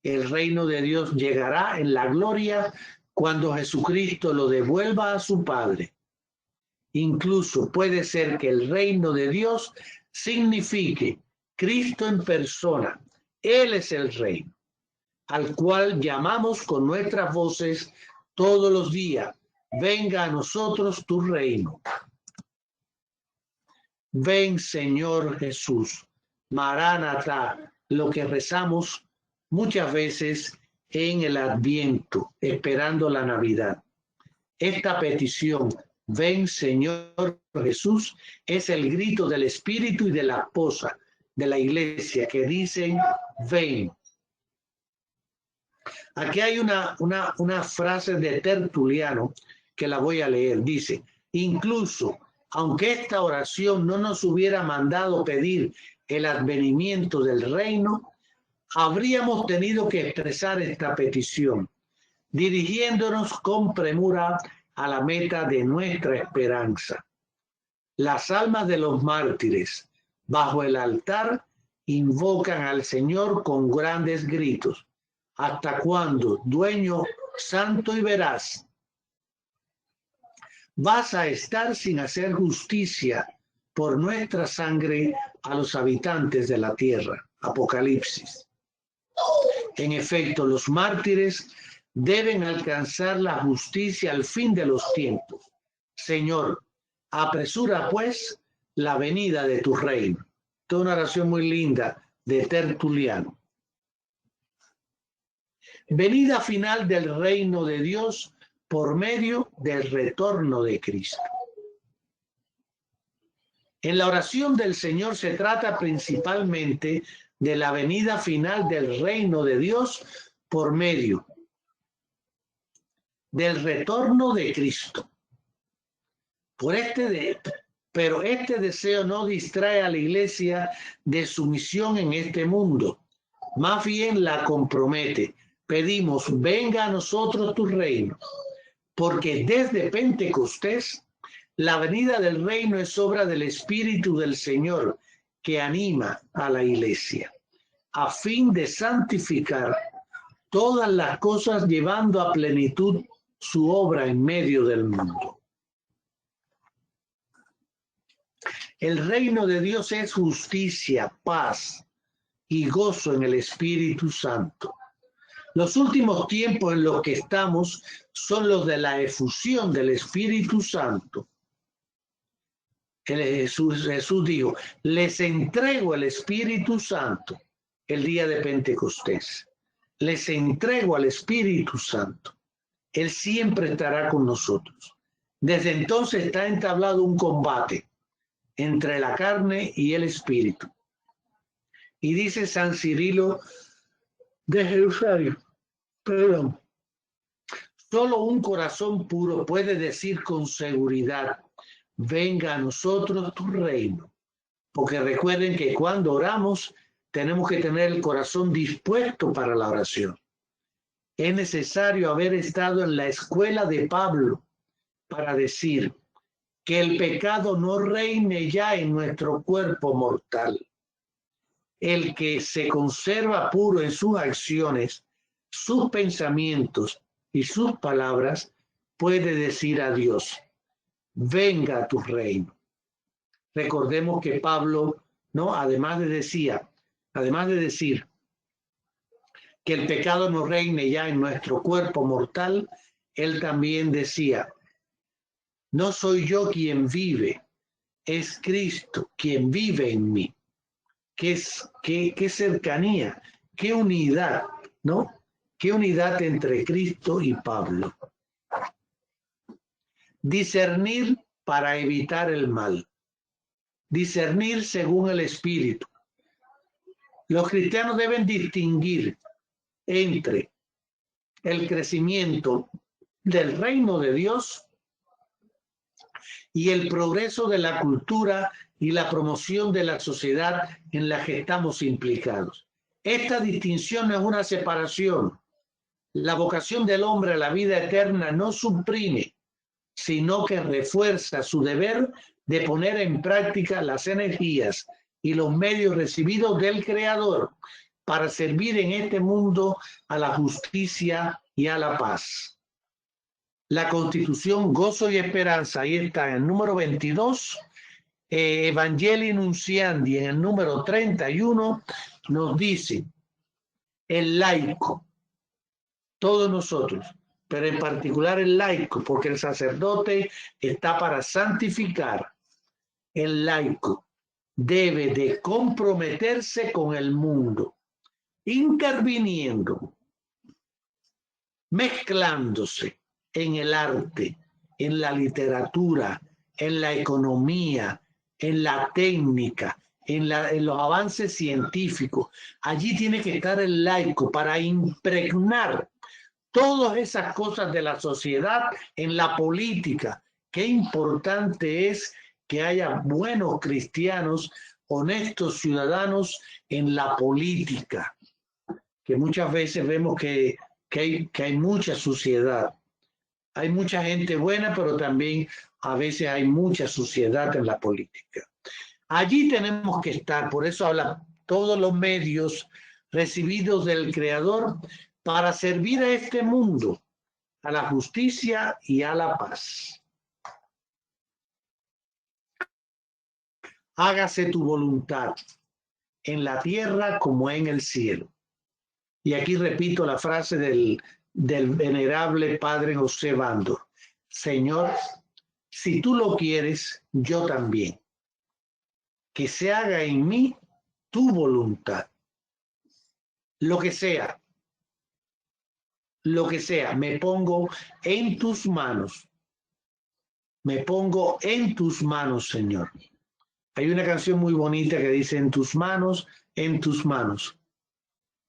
El reino de Dios llegará en la gloria cuando Jesucristo lo devuelva a su Padre. Incluso puede ser que el reino de Dios signifique Cristo en persona. Él es el reino, al cual llamamos con nuestras voces todos los días. Venga a nosotros tu reino. Ven, Señor Jesús. Maránata, lo que rezamos muchas veces en el Adviento, esperando la Navidad. Esta petición, ven, Señor Jesús, es el grito del Espíritu y de la esposa de la Iglesia que dicen, ven. Aquí hay una frase de Tertuliano que la voy a leer. Dice, incluso aunque esta oración no nos hubiera mandado pedir el advenimiento del reino, habríamos tenido que expresar esta petición, dirigiéndonos con premura a la meta de nuestra esperanza. Las almas de los mártires bajo el altar invocan al Señor con grandes gritos. ¿Hasta cuándo, dueño santo y veraz, vas a estar sin hacer justicia por nuestra sangre a los habitantes de la tierra? Apocalipsis. En efecto, los mártires deben alcanzar la justicia al fin de los tiempos. Señor, apresura pues la venida de tu reino. Toda una oración muy linda de Tertuliano. Venida final del reino de Dios por medio del retorno de Cristo. En la oración del Señor se trata principalmente de la venida final del reino de Dios por medio del retorno de Cristo. Pero este deseo no distrae a la Iglesia de su misión en este mundo, más bien la compromete. Pedimos, venga a nosotros tu reino, porque desde Pentecostés la venida del reino es obra del Espíritu del Señor que anima a la Iglesia a fin de santificar todas las cosas llevando a plenitud su obra en medio del mundo. El reino de Dios es justicia, paz y gozo en el Espíritu Santo. Los últimos tiempos en los que estamos son los de la efusión del Espíritu Santo. Jesús dijo, les entrego el Espíritu Santo el día de Pentecostés. Les entrego al Espíritu Santo. Él siempre estará con nosotros. Desde entonces está entablado un combate entre la carne y el Espíritu. Y dice San Cirilo de Jerusalén, perdón, solo un corazón puro puede decir con seguridad, venga a nosotros tu reino. Porque recuerden que cuando oramos tenemos que tener el corazón dispuesto para la oración. Es necesario haber estado en la escuela de Pablo para decir que el pecado no reine ya en nuestro cuerpo mortal. El que se conserva puro en sus acciones, sus pensamientos y sus palabras puede decir a Dios, venga a tu reino. Recordemos que Pablo, ¿no? Además de decir que el pecado no reine ya en nuestro cuerpo mortal, él también decía, no soy yo quien vive, es Cristo quien vive en mí. Qué cercanía, qué unidad, ¿no? Qué unidad entre Cristo y Pablo. Discernir para evitar el mal. Discernir según el Espíritu. Los cristianos deben distinguir entre el crecimiento del reino de Dios y el progreso de la cultura y la promoción de la sociedad en la que estamos implicados. Esta distinción no es una separación. La vocación del hombre a la vida eterna no suprime, sino que refuerza su deber de poner en práctica las energías y los medios recibidos del Creador para servir en este mundo a la justicia y a la paz. La Constitución, Gozo y Esperanza, ahí está en el número 22, Evangelii Nunciandi, en el número 31, nos dice, el laico, todos nosotros, pero en particular el laico, porque el sacerdote está para santificar, el laico debe de comprometerse con el mundo, interviniendo, mezclándose en el arte, en la literatura, en la economía, en la técnica, en los avances científicos. Allí tiene que estar el laico para impregnar todas esas cosas de la sociedad en la política. Qué importante es que haya buenos cristianos, honestos ciudadanos en la política, que muchas veces vemos que hay mucha suciedad. Hay mucha gente buena, pero también a veces hay mucha suciedad en la política. Allí tenemos que estar, por eso habla todos los medios recibidos del Creador para servir a este mundo, a la justicia y a la paz. Hágase tu voluntad en la tierra como en el cielo. Y aquí repito la frase del venerable padre José Bando. Señor, si tú lo quieres, yo también. Que se haga en mí tu voluntad. Lo que sea, me pongo en tus manos. Me pongo en tus manos, Señor. Hay una canción muy bonita que dice, en tus manos, en tus manos.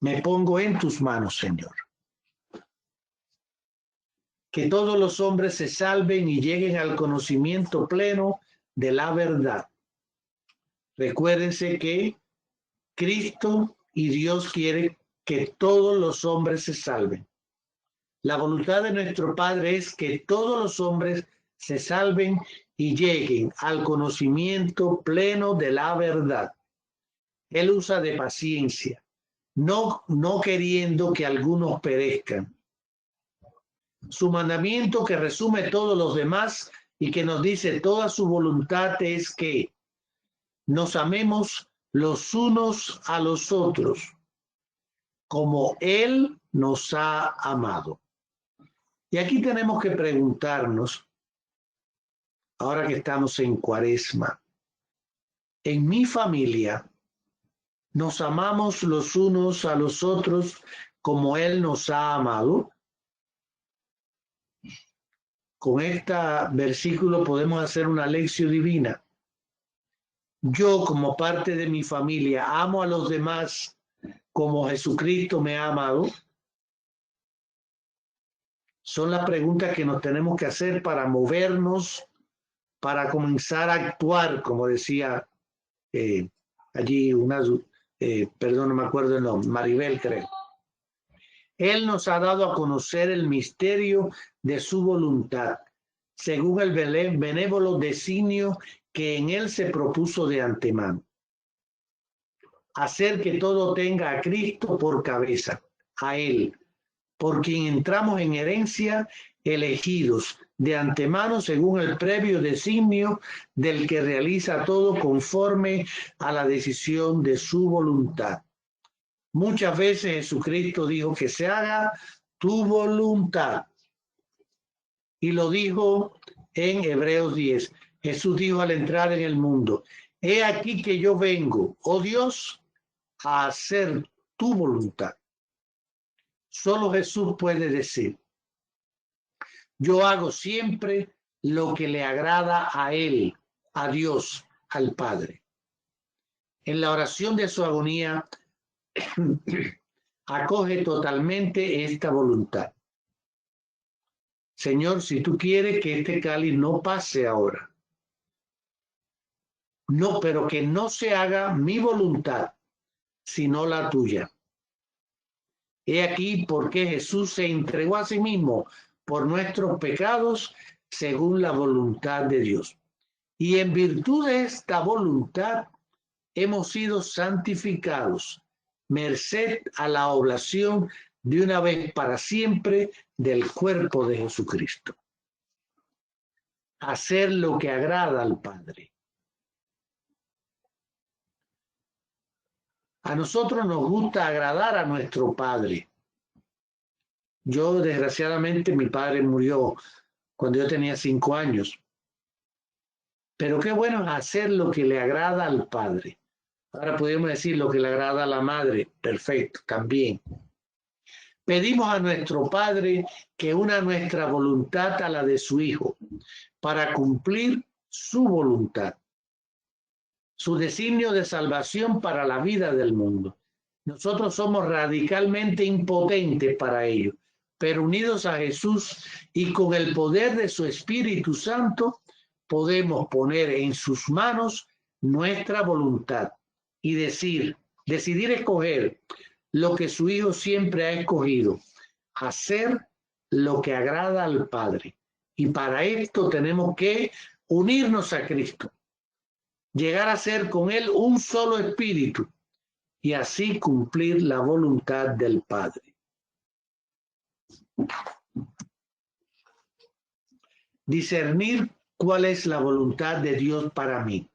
Me pongo en tus manos, Señor. Que todos los hombres se salven y lleguen al conocimiento pleno de la verdad. Recuérdense que Cristo y Dios quieren que todos los hombres se salven. La voluntad de nuestro Padre es que todos los hombres se salven y lleguen al conocimiento pleno de la verdad. Él usa de paciencia, no queriendo que algunos perezcan. Su mandamiento, que resume todos los demás y que nos dice toda su voluntad, es que nos amemos los unos a los otros como Él nos ha amado. Y aquí tenemos que preguntarnos, ahora que estamos en Cuaresma, en mi familia, ¿nos amamos los unos a los otros como Él nos ha amado? Con este versículo podemos hacer una lección divina. Yo, como parte de mi familia, amo a los demás como Jesucristo me ha amado. Son las preguntas que nos tenemos que hacer para movernos, para comenzar a actuar, como decía allí perdón, no me acuerdo el nombre, Maribel, creo. Él nos ha dado a conocer el misterio de su voluntad, según el benévolo designio que en él se propuso de antemano. Hacer que todo tenga a Cristo por cabeza, a Él, por quien entramos en herencia, elegidos de antemano según el previo designio del que realiza todo conforme a la decisión de su voluntad. Muchas veces Jesucristo dijo que se haga tu voluntad. Y lo dijo en Hebreos 10. Jesús dijo al entrar en el mundo, he aquí que yo vengo, oh Dios, a hacer tu voluntad. Solo Jesús puede decir, yo hago siempre lo que le agrada a Él, a Dios, al Padre. En la oración de su agonía, acoge totalmente esta voluntad. Señor, si tú quieres que este cáliz no pase ahora, no, pero que no se haga mi voluntad, sino la tuya. He aquí porque Jesús se entregó a sí mismo por nuestros pecados según la voluntad de Dios. Y en virtud de esta voluntad hemos sido santificados, merced a la oblación de una vez para siempre del cuerpo de Jesucristo. Hacer lo que agrada al Padre. A nosotros nos gusta agradar a nuestro Padre. Yo, desgraciadamente, mi padre murió cuando yo tenía 5 años. Pero qué bueno es hacer lo que le agrada al Padre. Ahora podemos decir lo que le agrada a la madre. Perfecto, también. Pedimos a nuestro Padre que una nuestra voluntad a la de su Hijo para cumplir su voluntad, su designio de salvación para la vida del mundo. Nosotros somos radicalmente impotentes para ello, pero unidos a Jesús y con el poder de su Espíritu Santo, podemos poner en sus manos nuestra voluntad y decidir escoger lo que su Hijo siempre ha escogido, hacer lo que agrada al Padre. Y para esto tenemos que unirnos a Cristo, llegar a ser con Él un solo espíritu y así cumplir la voluntad del Padre. Discernir cuál es la voluntad de Dios para mí.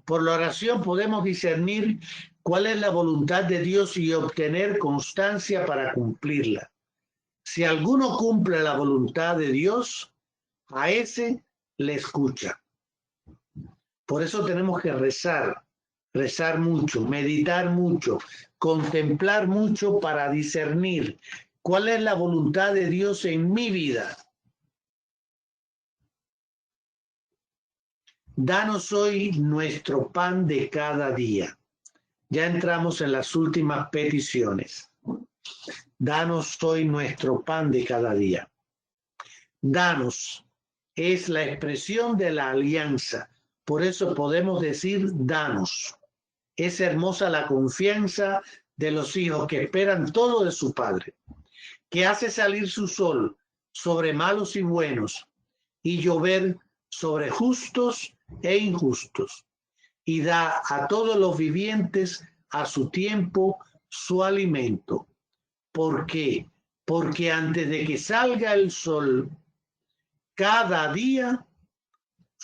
Por la oración podemos discernir cuál es la voluntad de Dios y obtener constancia para cumplirla. Si alguno cumple la voluntad de Dios, a ese le escucha. Por eso tenemos que rezar mucho, meditar mucho, contemplar mucho para discernir cuál es la voluntad de Dios en mi vida. Danos hoy nuestro pan de cada día. Ya entramos en las últimas peticiones. Danos hoy nuestro pan de cada día. Danos es la expresión de la alianza. Por eso podemos decir danos. Es hermosa la confianza de los hijos que esperan todo de su padre, que hace salir su sol sobre malos y buenos y llover sobre justos e injustos, y da a todos los vivientes a su tiempo su alimento. ¿Por qué? Porque antes de que salga el sol, cada día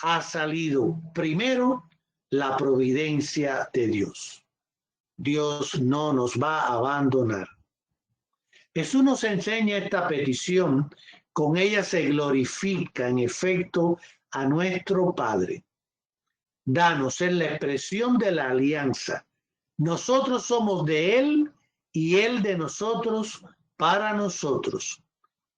ha salido primero la providencia de Dios. Dios no nos va a abandonar. Jesús nos enseña esta petición, con ella se glorifica en efecto a nuestro Padre. Danos en la expresión de la alianza. Nosotros somos de Él y Él de nosotros para nosotros.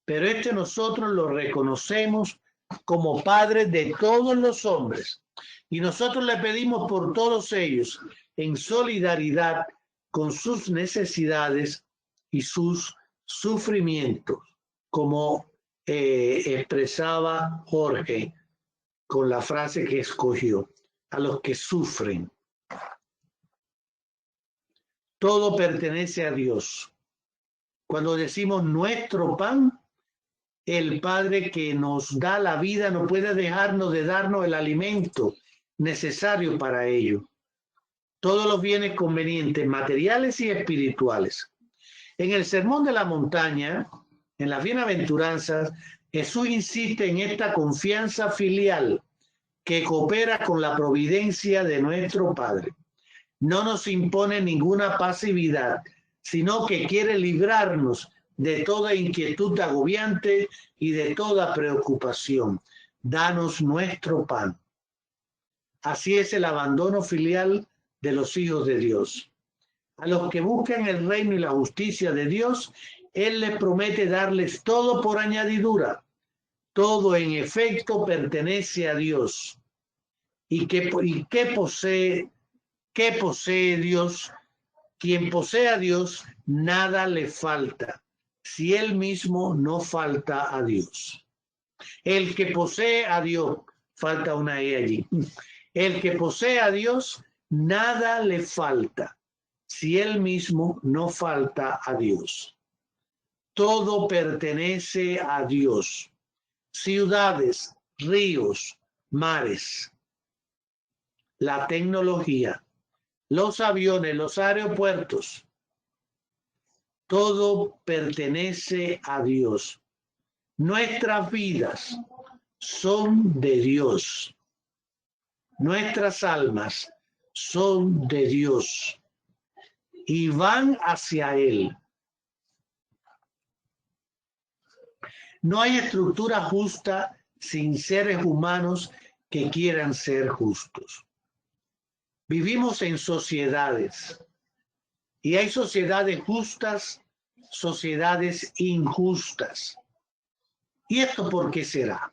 Pero nosotros lo reconocemos como Padre de todos los hombres. Y nosotros le pedimos por todos ellos en solidaridad con sus necesidades y sus sufrimientos, como expresaba Jorge con la frase que escogió, a los que sufren. Todo pertenece a Dios. Cuando decimos nuestro pan, el Padre que nos da la vida no puede dejarnos de darnos el alimento necesario para ello. Todos los bienes convenientes, materiales y espirituales. En el Sermón de la Montaña, en las Bienaventuranzas, Jesús insiste en esta confianza filial que coopera con la providencia de nuestro Padre. No nos impone ninguna pasividad, sino que quiere librarnos de toda inquietud agobiante y de toda preocupación. Danos nuestro pan. Así es el abandono filial de los hijos de Dios. A los que buscan el reino y la justicia de Dios, Él les promete darles todo por añadidura. Todo en efecto pertenece a Dios. ¿Y qué posee Dios? Quien posee a Dios, nada le falta, si Él mismo no falta a Dios. El que posee a Dios, falta una E allí. El que posee a Dios, nada le falta, si Él mismo no falta a Dios. Todo pertenece a Dios. Ciudades, ríos, mares, la tecnología, los aviones, los aeropuertos, todo pertenece a Dios. Nuestras vidas son de Dios. Nuestras almas son de Dios y van hacia Él. No hay estructura justa sin seres humanos que quieran ser justos. Vivimos en sociedades y hay sociedades justas, sociedades injustas. ¿Y esto por qué será?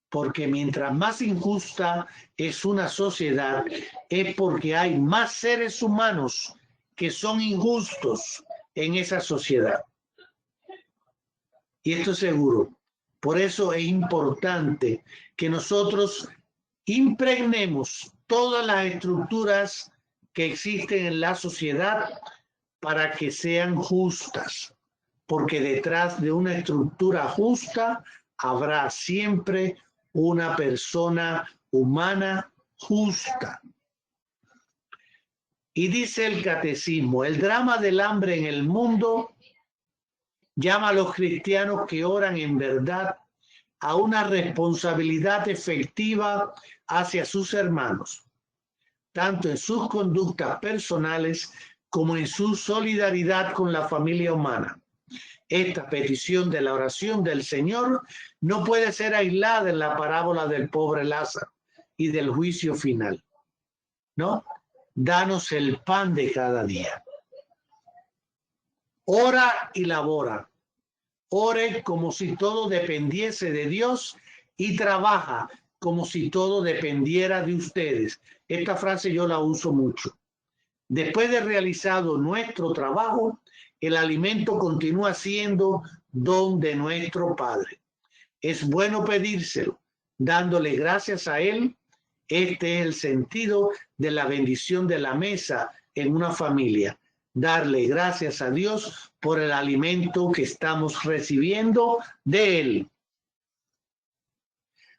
Porque mientras más injusta es una sociedad, es porque hay más seres humanos que son injustos en esa sociedad. Y esto es seguro. Por eso es importante que nosotros impregnemos todas las estructuras que existen en la sociedad para que sean justas. Porque detrás de una estructura justa habrá siempre una persona humana justa. Y dice el catecismo, el drama del hambre en el mundo llama a los cristianos que oran en verdad a una responsabilidad efectiva hacia sus hermanos, tanto en sus conductas personales como en su solidaridad con la familia humana. Esta petición de la oración del Señor no puede ser aislada en la parábola del pobre Lázaro y del juicio final. ¿No? Danos el pan de cada día. Ora y labora. Ore como si todo dependiese de Dios y trabaja como si todo dependiera de ustedes. Esta frase yo la uso mucho. Después de realizado nuestro trabajo, el alimento continúa siendo don de nuestro Padre. Es bueno pedírselo, dándole gracias a Él. Este es el sentido de la bendición de la mesa en una familia. Darle gracias a Dios por el alimento que estamos recibiendo de Él.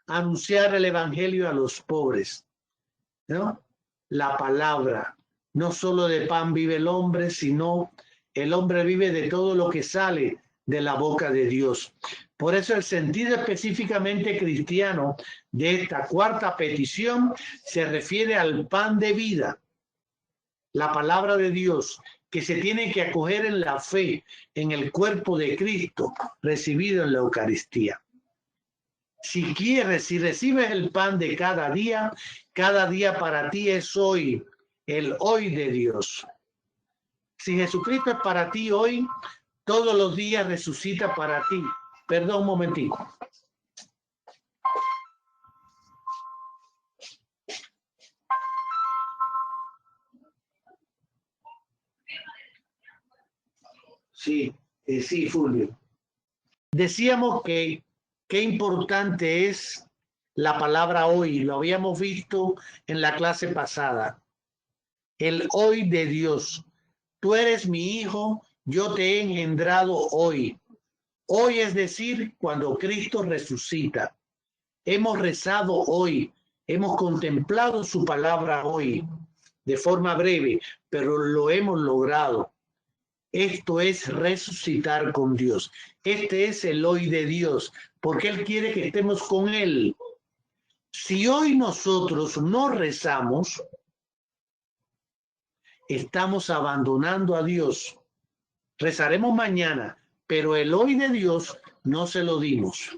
Anunciar el evangelio a los pobres, ¿no? La palabra No solo de pan vive el hombre, sino el hombre vive de todo lo que sale de la boca de Dios. Por eso el sentido específicamente cristiano de esta cuarta petición se refiere al pan de vida, la palabra de Dios, que se tiene que acoger en la fe, en el cuerpo de Cristo, recibido en la Eucaristía. Si recibes el pan de cada día para ti es hoy, el hoy de Dios. Si Jesucristo es para ti hoy, todos los días resucita para ti. Perdón un momentico. Sí, sí, Fulvio. Decíamos que qué importante es la palabra hoy. Lo habíamos visto en la clase pasada. El hoy de Dios. Tú eres mi hijo, yo te he engendrado hoy. Hoy es decir, cuando Cristo resucita. Hemos rezado hoy, hemos contemplado su palabra hoy, de forma breve, pero lo hemos logrado. Esto es resucitar con Dios. Este es el hoy de Dios, porque Él quiere que estemos con Él. Si hoy nosotros no rezamos, estamos abandonando a Dios. Rezaremos mañana, pero el hoy de Dios no se lo dimos.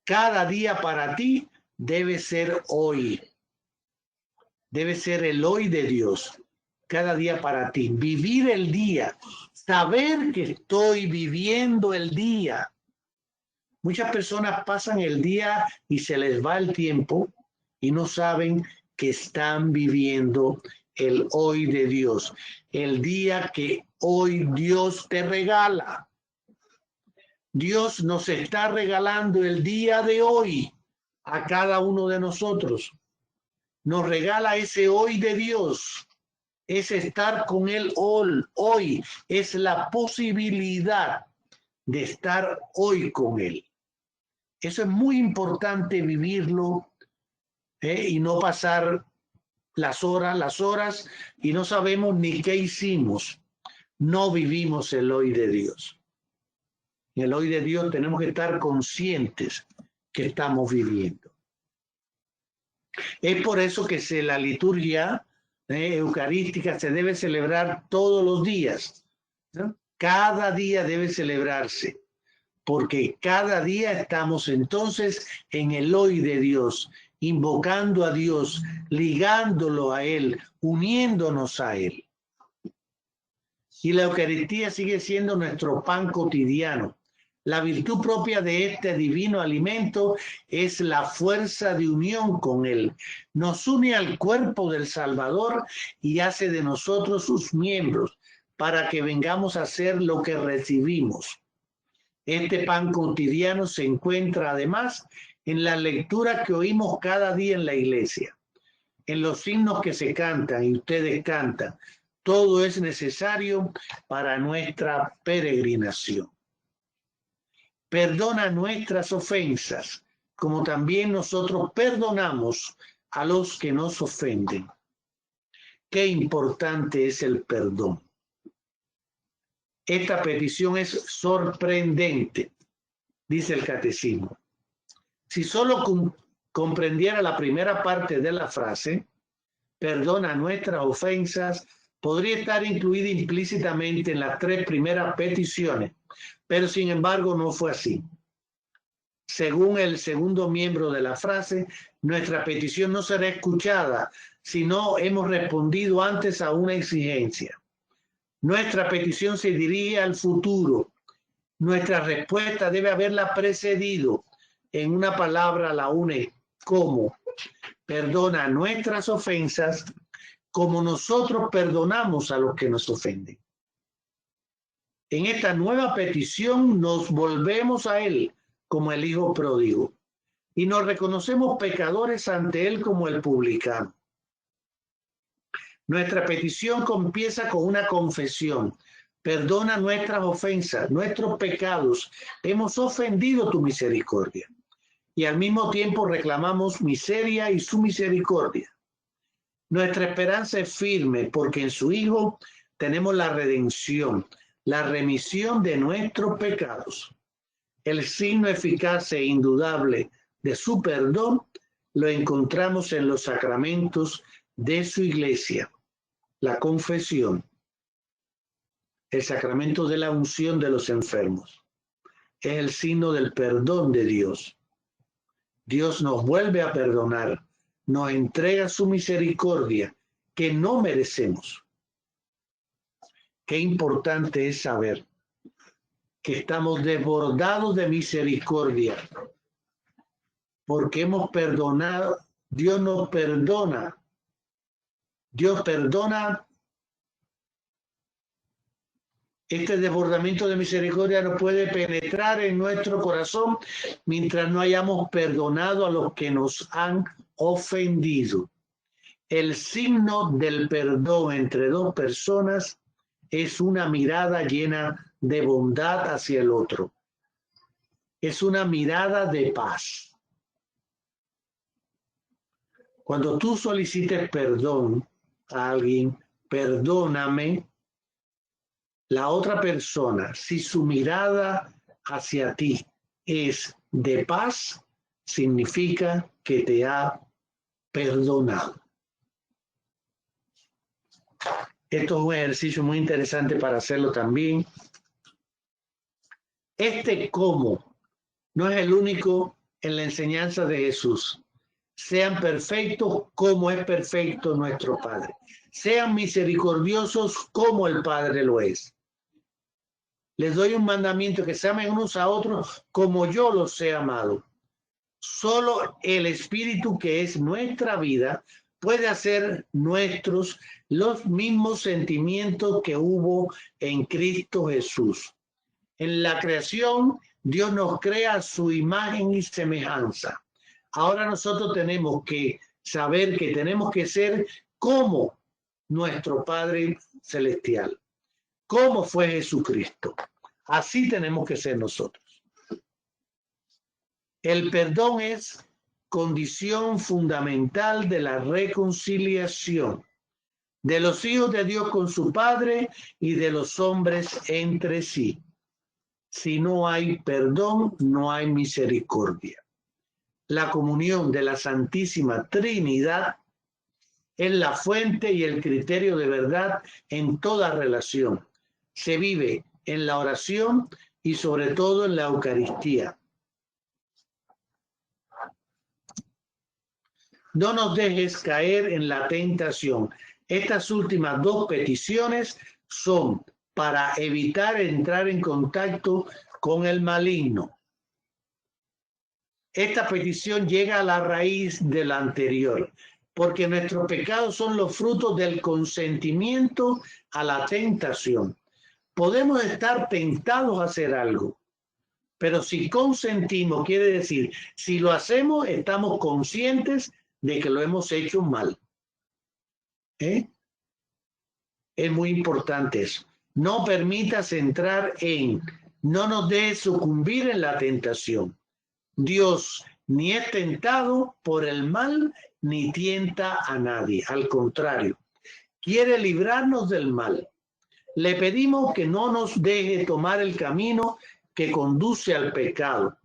Cada día para ti debe ser hoy. Debe ser el hoy de Dios. Cada día para ti. Vivir el día. Saber que estoy viviendo el día. Muchas personas pasan el día y se les va el tiempo y no saben que están viviendo el hoy de Dios. El día que hoy Dios te regala. Dios nos está regalando el día de hoy a cada uno de nosotros. Nos regala ese hoy de Dios. Es estar con Él hoy. Es la posibilidad de estar hoy con Él. Eso es muy importante vivirlo y no pasar las horas y no sabemos ni qué hicimos. No vivimos el hoy de Dios. En el hoy de Dios tenemos que estar conscientes que estamos viviendo. Es por eso que la liturgia eucarística se debe celebrar todos los días, ¿no? Cada día debe celebrarse, porque cada día estamos entonces en el hoy de Dios, invocando a Dios, ligándolo a Él, uniéndonos a Él. Y la Eucaristía sigue siendo nuestro pan cotidiano. La virtud propia de este divino alimento es la fuerza de unión con Él. Nos une al cuerpo del Salvador y hace de nosotros sus miembros para que vengamos a hacer lo que recibimos. Este pan cotidiano se encuentra además en la lectura que oímos cada día en la iglesia, en los himnos que se cantan y ustedes cantan. Todo es necesario para nuestra peregrinación. Perdona nuestras ofensas, como también nosotros perdonamos a los que nos ofenden. Qué importante es el perdón. Esta petición es sorprendente, dice el catecismo. Si solo comprendiera la primera parte de la frase, perdona nuestras ofensas, podría estar incluida implícitamente en las tres primeras peticiones, pero sin embargo no fue así. Según el segundo miembro de la frase, nuestra petición no será escuchada si no hemos respondido antes a una exigencia. Nuestra petición se dirige al futuro. Nuestra respuesta debe haberla precedido. En una palabra la une como perdona nuestras ofensas como nosotros perdonamos a los que nos ofenden. En esta nueva petición nos volvemos a Él como el Hijo pródigo y nos reconocemos pecadores ante Él como el publicano. Nuestra petición comienza con una confesión. Perdona nuestras ofensas, nuestros pecados. Hemos ofendido tu misericordia. Y al mismo tiempo reclamamos miseria y su misericordia. Nuestra esperanza es firme porque en su Hijo tenemos la redención, la remisión de nuestros pecados. El signo eficaz e indudable de su perdón lo encontramos en los sacramentos de su iglesia, la confesión, el sacramento de la unción de los enfermos. Es el signo del perdón de Dios. Dios nos vuelve a perdonar, nos entrega su misericordia que no merecemos. Qué importante es saber que estamos desbordados de misericordia porque hemos perdonado. Dios nos perdona. Dios perdona. Este desbordamiento de misericordia no puede penetrar en nuestro corazón mientras no hayamos perdonado a los que nos han ofendido. El signo del perdón entre dos personas es una mirada llena de bondad hacia el otro. Es una mirada de paz. Cuando tú solicites perdón a alguien, perdóname, la otra persona, si su mirada hacia ti es de paz, significa que te ha perdonado. Esto es un ejercicio muy interesante para hacerlo también. Este cómo no es el único en la enseñanza de Jesús. Sean perfectos como es perfecto nuestro Padre. Sean misericordiosos como el Padre lo es. Les doy un mandamiento, que se amen unos a otros como yo los he amado. Solo el Espíritu, que es nuestra vida, puede hacer nuestros los mismos sentimientos que hubo en Cristo Jesús. En la creación, Dios nos crea a su imagen y semejanza. Ahora nosotros tenemos que saber que tenemos que ser como nuestro Padre Celestial, como fue Jesucristo. Así tenemos que ser nosotros. El perdón es condición fundamental de la reconciliación de los hijos de Dios con su Padre y de los hombres entre sí. Si no hay perdón, no hay misericordia. La comunión de la Santísima Trinidad es la fuente y el criterio de verdad en toda relación. Se vive en la oración y sobre todo en la Eucaristía. No nos dejes caer en la tentación. Estas últimas dos peticiones son para evitar entrar en contacto con el maligno. Esta petición llega a la raíz de la anterior, porque nuestros pecados son los frutos del consentimiento a la tentación. Podemos estar tentados a hacer algo, pero si consentimos, quiere decir, si lo hacemos, estamos conscientes de que lo hemos hecho mal. Es muy importante eso. No permitas entrar en, no nos dejes sucumbir en la tentación. Dios ni es tentado por el mal, ni tienta a nadie. Al contrario, quiere librarnos del mal. Le pedimos que no nos deje tomar el camino que conduce al pecado,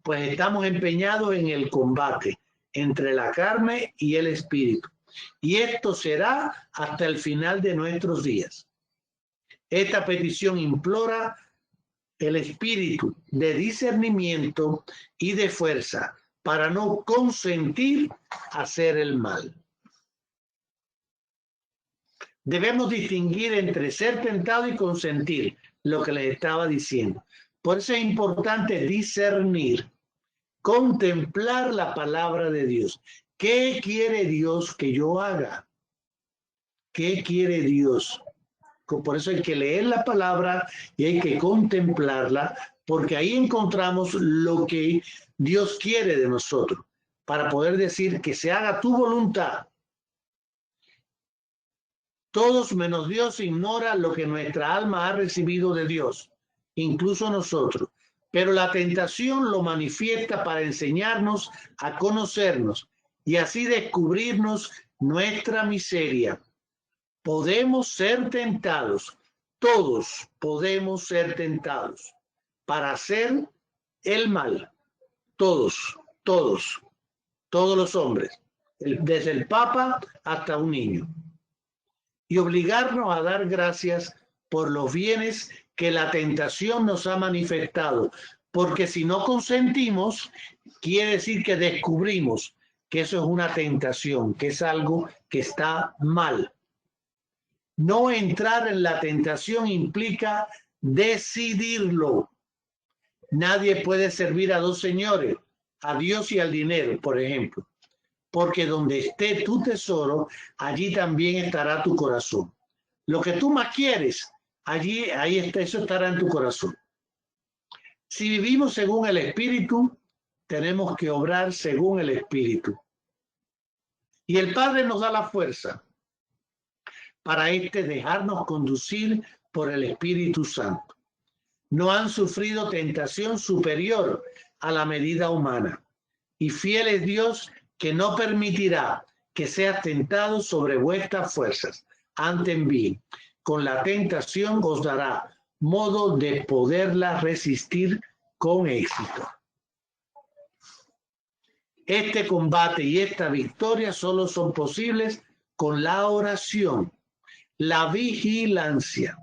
pues estamos empeñados en el combate entre la carne y el espíritu. Y esto será hasta el final de nuestros días. Esta petición implora el espíritu de discernimiento y de fuerza para no consentir hacer el mal. Debemos distinguir entre ser tentado y consentir, lo que les estaba diciendo. Por eso es importante discernir, contemplar la palabra de Dios. ¿Qué quiere Dios que yo haga? ¿Qué quiere Dios? Por eso hay que leer la palabra y hay que contemplarla, porque ahí encontramos lo que Dios quiere de nosotros, para poder decir que se haga tu voluntad. Todos menos Dios ignora lo que nuestra alma ha recibido de Dios, incluso nosotros. Pero la tentación lo manifiesta para enseñarnos a conocernos y así descubrirnos nuestra miseria. Podemos ser tentados, todos podemos ser tentados para hacer el mal. Todos los hombres, desde el Papa hasta un niño. Y obligarnos a dar gracias por los bienes que la tentación nos ha manifestado, porque si no consentimos, quiere decir que descubrimos que eso es una tentación, que es algo que está mal. No entrar en la tentación implica decidirlo. Nadie puede servir a dos señores, a Dios y al dinero, por ejemplo, porque donde esté tu tesoro, allí también estará tu corazón. Lo que tú más quieres, ahí está, eso estará en tu corazón. Si vivimos según el Espíritu, tenemos que obrar según el Espíritu. Y el Padre nos da la fuerza para dejarnos conducir por el Espíritu Santo. No han sufrido tentación superior a la medida humana. Y fiel es Dios que no permitirá que seas tentado sobre vuestras fuerzas. Antes bien, con la tentación os dará modo de poderla resistir con éxito. Este combate y esta victoria solo son posibles con la oración, la vigilancia.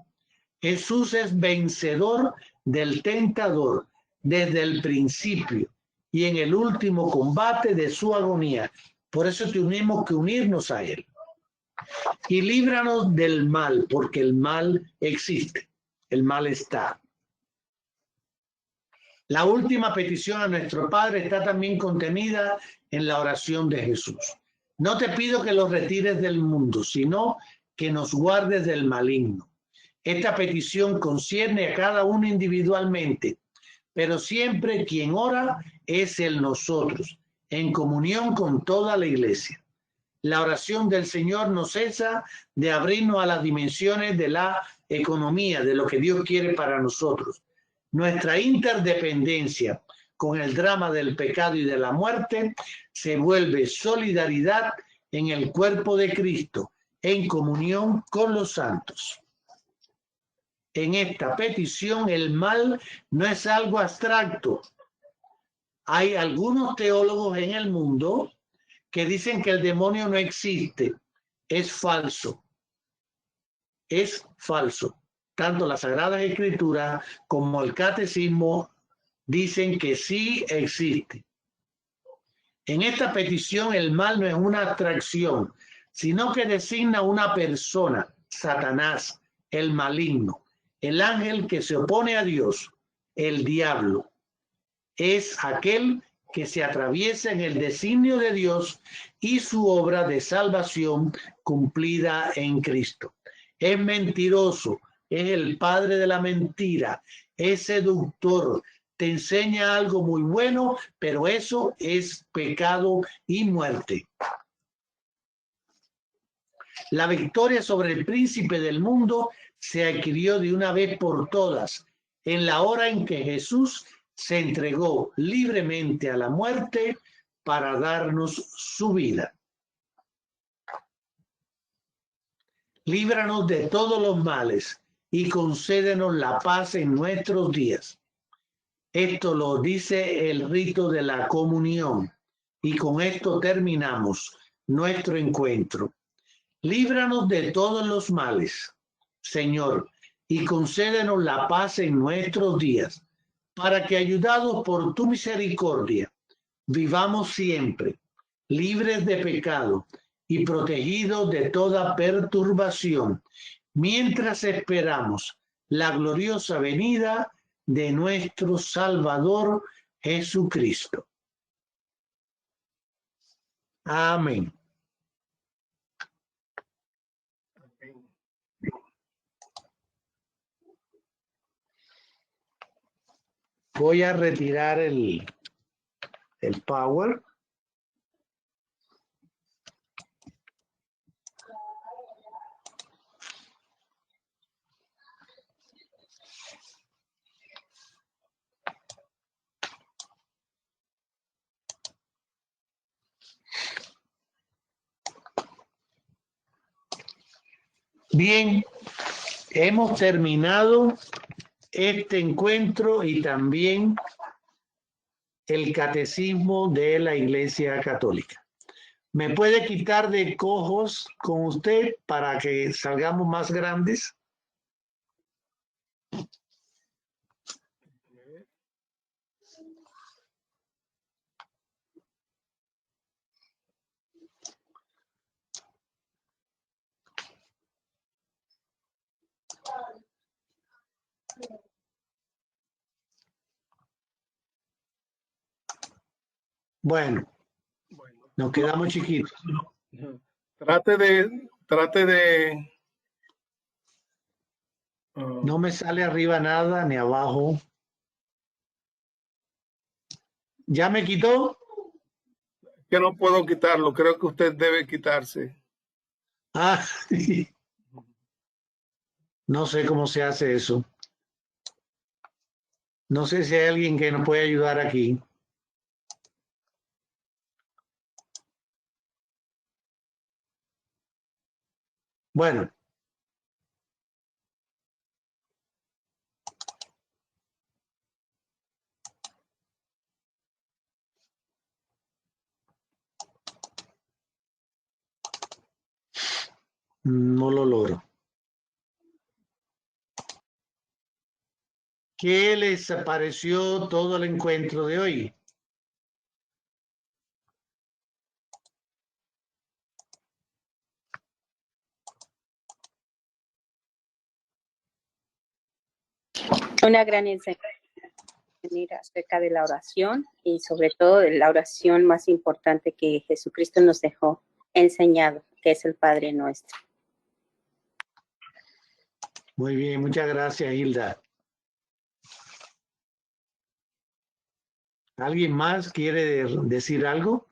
Jesús es vencedor del tentador desde el principio y en el último combate de su agonía. Por eso tenemos que unirnos a Él. Y líbranos del mal, porque el mal existe, el mal está. La última petición a nuestro Padre está también contenida en la oración de Jesús. No te pido que los retires del mundo, sino que nos guardes del maligno. Esta petición concierne a cada uno individualmente, pero siempre quien ora es el nosotros, en comunión con toda la iglesia. La oración del Señor no cesa de abrirnos a las dimensiones de la economía, de lo que Dios quiere para nosotros. Nuestra interdependencia con el drama del pecado y de la muerte se vuelve solidaridad en el cuerpo de Cristo, en comunión con los santos. En esta petición el mal no es algo abstracto. Hay algunos teólogos en el mundo que dicen que el demonio no existe. Es falso. Es falso. Tanto las Sagradas Escrituras como el Catecismo dicen que sí existe. En esta petición el mal no es una abstracción, sino que designa una persona, Satanás, el maligno, el ángel que se opone a Dios, el diablo. Es aquel que se atraviesa en el designio de Dios y su obra de salvación cumplida en Cristo. Es mentiroso, es el padre de la mentira, es seductor, te enseña algo muy bueno, pero eso es pecado y muerte. La victoria sobre el príncipe del mundo se adquirió de una vez por todas en la hora en que Jesús se entregó libremente a la muerte para darnos su vida. Líbranos de todos los males y concédenos la paz en nuestros días. Esto lo dice el rito de la comunión y con esto terminamos nuestro encuentro. Líbranos de todos los males, Señor, y concédenos la paz en nuestros días, para que, ayudados por tu misericordia, vivamos siempre libres de pecado y protegidos de toda perturbación, mientras esperamos la gloriosa venida de nuestro Salvador Jesucristo. Amén. Voy a retirar el power. Bien, hemos terminado este encuentro y también el catecismo de la Iglesia Católica. ¿Me puede quitar de cojos con usted para que salgamos más grandes? Bueno, Bueno, nos quedamos chiquitos. trate de, No me sale arriba nada ni abajo. ¿Ya me quitó? que no puedo quitarlo, creo que usted debe quitarse. Ah, no sé cómo se hace eso. No sé si hay alguien que nos puede ayudar aquí. Bueno, no lo logro. ¿Qué les pareció todo el encuentro de hoy? Una gran enseñanza acerca de la oración y sobre todo de la oración más importante que Jesucristo nos dejó enseñado, que es el Padre Nuestro. Muy bien, muchas gracias, Hilda. ¿Alguien más quiere decir algo?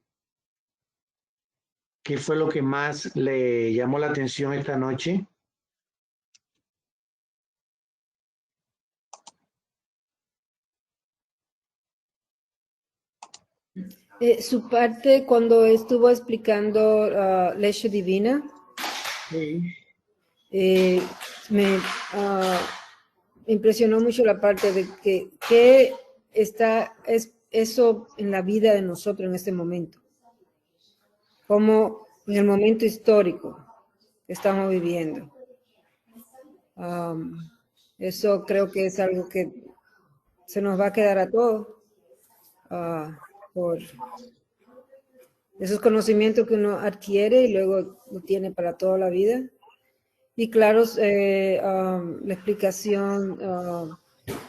¿Qué fue lo que más le llamó la atención esta noche? Su parte cuando estuvo explicando Lección Divina, Sí. Me impresionó mucho la parte de que es eso en la vida de nosotros en este momento, como en el momento histórico que estamos viviendo. Eso creo que es algo que se nos va a quedar a todos por esos conocimientos que uno adquiere y luego lo tiene para toda la vida. Y claro, la explicación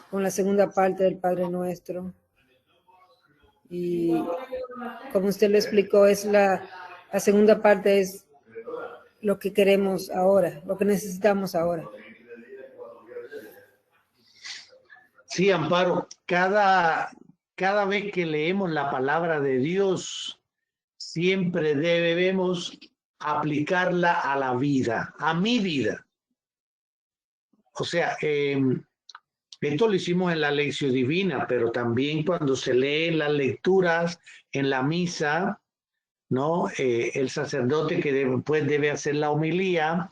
con la segunda parte del Padre Nuestro. Y como usted lo explicó, es la segunda parte es lo que queremos ahora, lo que necesitamos ahora. Sí, Amparo, cada vez que leemos la palabra de Dios, siempre debemos aplicarla a la vida, a mi vida. O sea, esto lo hicimos en la lección divina, pero también cuando se leen las lecturas en la misa, ¿no? El sacerdote que después debe hacer la homilía,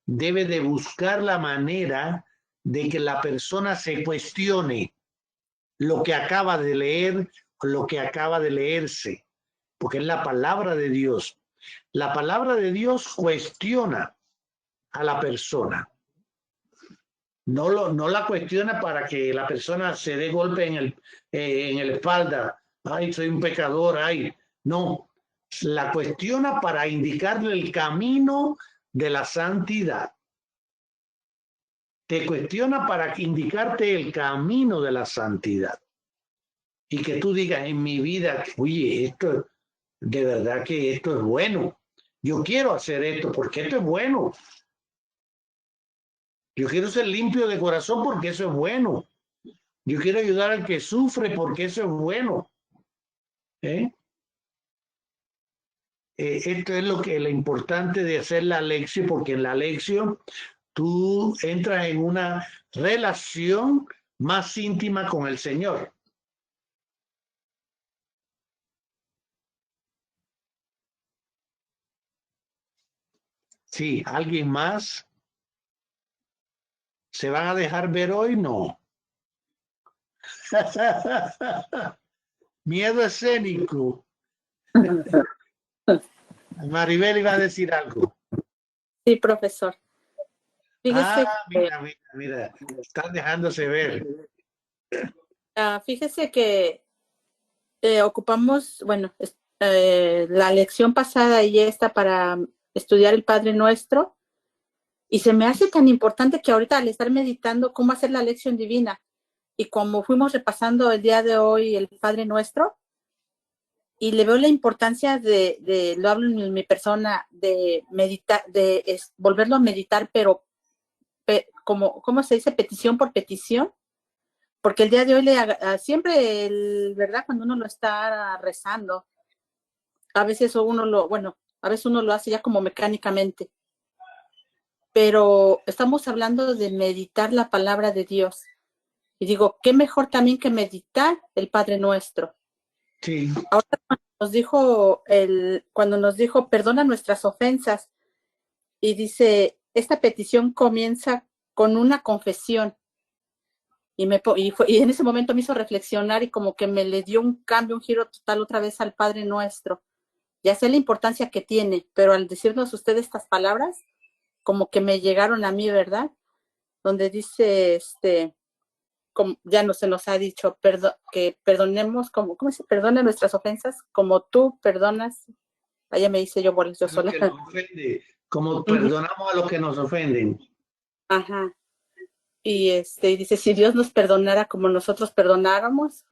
debe de buscar la manera de que la persona se cuestione lo que acaba de leer o lo que acaba de leerse, porque es la palabra de Dios. La palabra de Dios cuestiona a la persona. No la cuestiona para que la persona se dé golpe en el espalda. Ay, soy un pecador, ay. No, la cuestiona para indicarle el camino de la santidad. Te cuestiona para indicarte el camino de la santidad. Y que tú digas en mi vida, oye, esto, de verdad que esto es bueno. Yo quiero hacer esto porque esto es bueno. Yo quiero ser limpio de corazón porque eso es bueno. Yo quiero ayudar al que sufre porque eso es bueno. ¿Eh? Esto es lo importante de hacer la lección, porque en la lección tú entras en una relación más íntima con el Señor. Sí, ¿alguien más? ¿Se van a dejar ver hoy? No. Miedo escénico. Maribel iba a decir algo. Sí, profesor. Fíjese, Mira, están dejándose ver. fíjese que ocupamos, bueno, la lección pasada y esta para estudiar el Padre Nuestro, y se me hace tan importante que ahorita al estar meditando cómo hacer la lección divina, y como fuimos repasando el día de hoy el Padre Nuestro, y le veo la importancia lo hablo en mi persona, de meditar, volverlo a meditar, pero ¿cómo se dice? Petición por petición, porque el día de hoy siempre, ¿verdad? Cuando uno lo está rezando, a veces a veces uno lo hace ya como mecánicamente, pero estamos hablando de meditar la palabra de Dios. Y digo, qué mejor también que meditar el Padre Nuestro. Sí. Ahora cuando nos dijo, perdona nuestras ofensas, y dice, esta petición comienza con una confesión. Y en ese momento me hizo reflexionar y como que me le dio un cambio, un giro total otra vez al Padre Nuestro. Ya sé la importancia que tiene, pero al decirnos usted estas palabras, como que me llegaron a mí, ¿verdad? Donde dice, como ya no se nos ha dicho, que perdonemos, ¿cómo se perdona nuestras ofensas? Como tú perdonas. Allá me dice yo sola. Que nos ofende, como perdonamos a los que nos ofenden. Ajá. Y dice, si Dios nos perdonara como nosotros perdonáramos,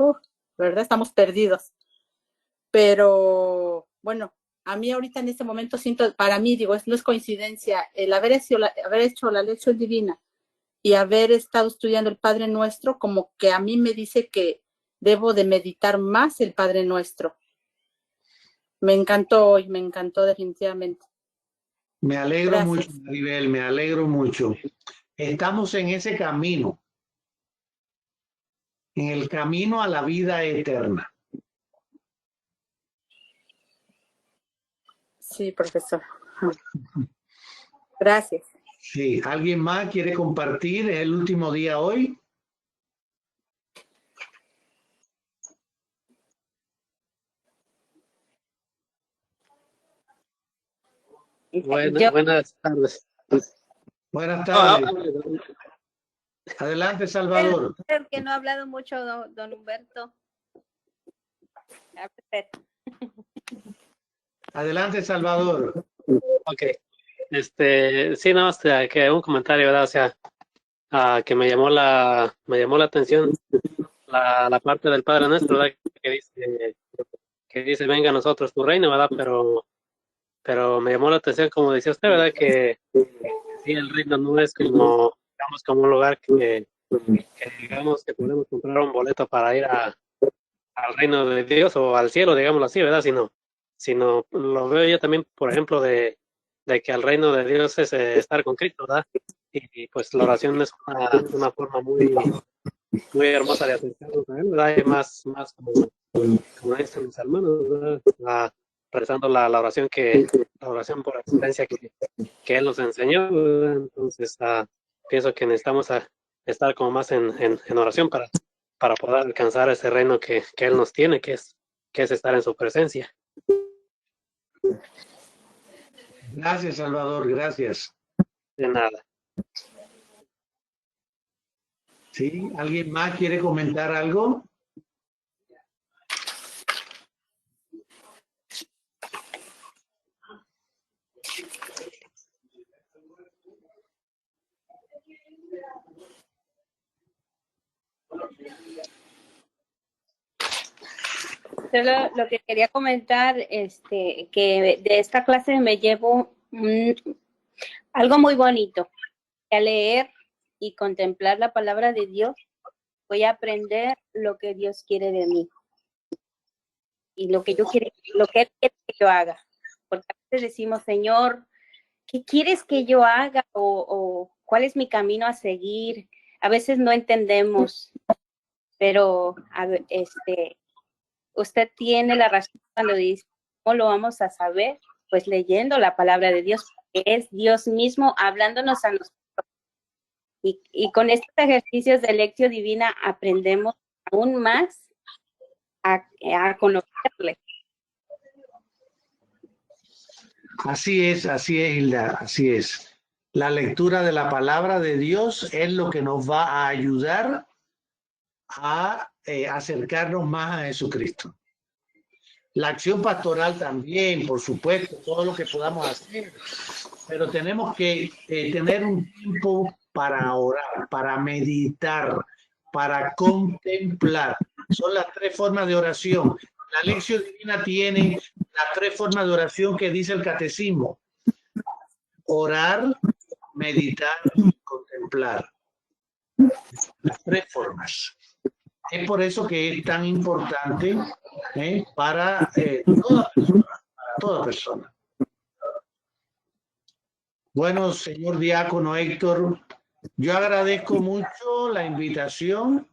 ¿verdad? Estamos perdidos. Pero, bueno, a mí ahorita en este momento siento, para mí, digo, no es coincidencia, el haber hecho la lección divina y haber estado estudiando el Padre Nuestro, como que a mí me dice que debo de meditar más el Padre Nuestro. Me encantó hoy, me encantó definitivamente. Me alegro mucho, Maribel, me alegro mucho. Estamos en ese camino, en el camino a la vida eterna. Sí, profesor. Gracias. Sí, ¿alguien más quiere compartir? ¿Es el último día hoy? Buenas tardes. Buenas tardes. Adelante, Salvador. El que no ha hablado mucho, don Humberto. Adelante, Salvador. Ok. Sí, nada más que un comentario, ¿verdad? O sea, que me llamó la atención la parte del Padre Nuestro, ¿verdad? Que dice, venga a nosotros tu reino, ¿verdad? Pero me llamó la atención, como decía usted, ¿verdad? Que sí, el reino no es como, digamos, como un lugar que digamos que podemos comprar un boleto para ir al reino de Dios o al cielo, digámoslo así, ¿verdad? Sino lo veo yo también, por ejemplo, de que el reino de Dios es estar con Cristo, ¿verdad? Y pues la oración es una forma muy hermosa de acercarnos a Él, ¿verdad? Y más como dicen los hermanos, ¿verdad? Rezando la oración por excelencia que Él nos enseñó, ¿verdad? Entonces, pienso que necesitamos estar como más en oración para poder alcanzar ese reino que Él nos tiene, que es estar en su presencia. Gracias, Salvador, gracias. De nada. ¿Sí? ¿Alguien más quiere comentar algo? Solo lo que quería comentar, que de esta clase me llevo algo muy bonito. A leer y contemplar la palabra de Dios, voy a aprender lo que Dios quiere de mí. Y lo que Él quiere que yo haga. Porque a veces decimos, Señor, ¿qué quieres que yo haga? O ¿cuál es mi camino a seguir? A veces no entendemos, pero usted tiene la razón cuando dice, ¿cómo lo vamos a saber? Pues leyendo la palabra de Dios, que es Dios mismo hablándonos a nosotros. Y con estos ejercicios de Lectio Divina aprendemos aún más a conocerle. Así es, Hilda, así es. La lectura de la palabra de Dios es lo que nos va a ayudar a acercarnos más a Jesucristo. La acción pastoral también, por supuesto, todo lo que podamos hacer, pero tenemos que tener un tiempo para orar, para meditar, para contemplar. Son las 3 formas de oración. La Lección Divina tiene las 3 formas de oración que dice el catecismo: orar, meditar y contemplar. Las 3 formas. Es por eso que es tan importante para toda persona. Bueno, señor diácono Héctor, yo agradezco mucho la invitación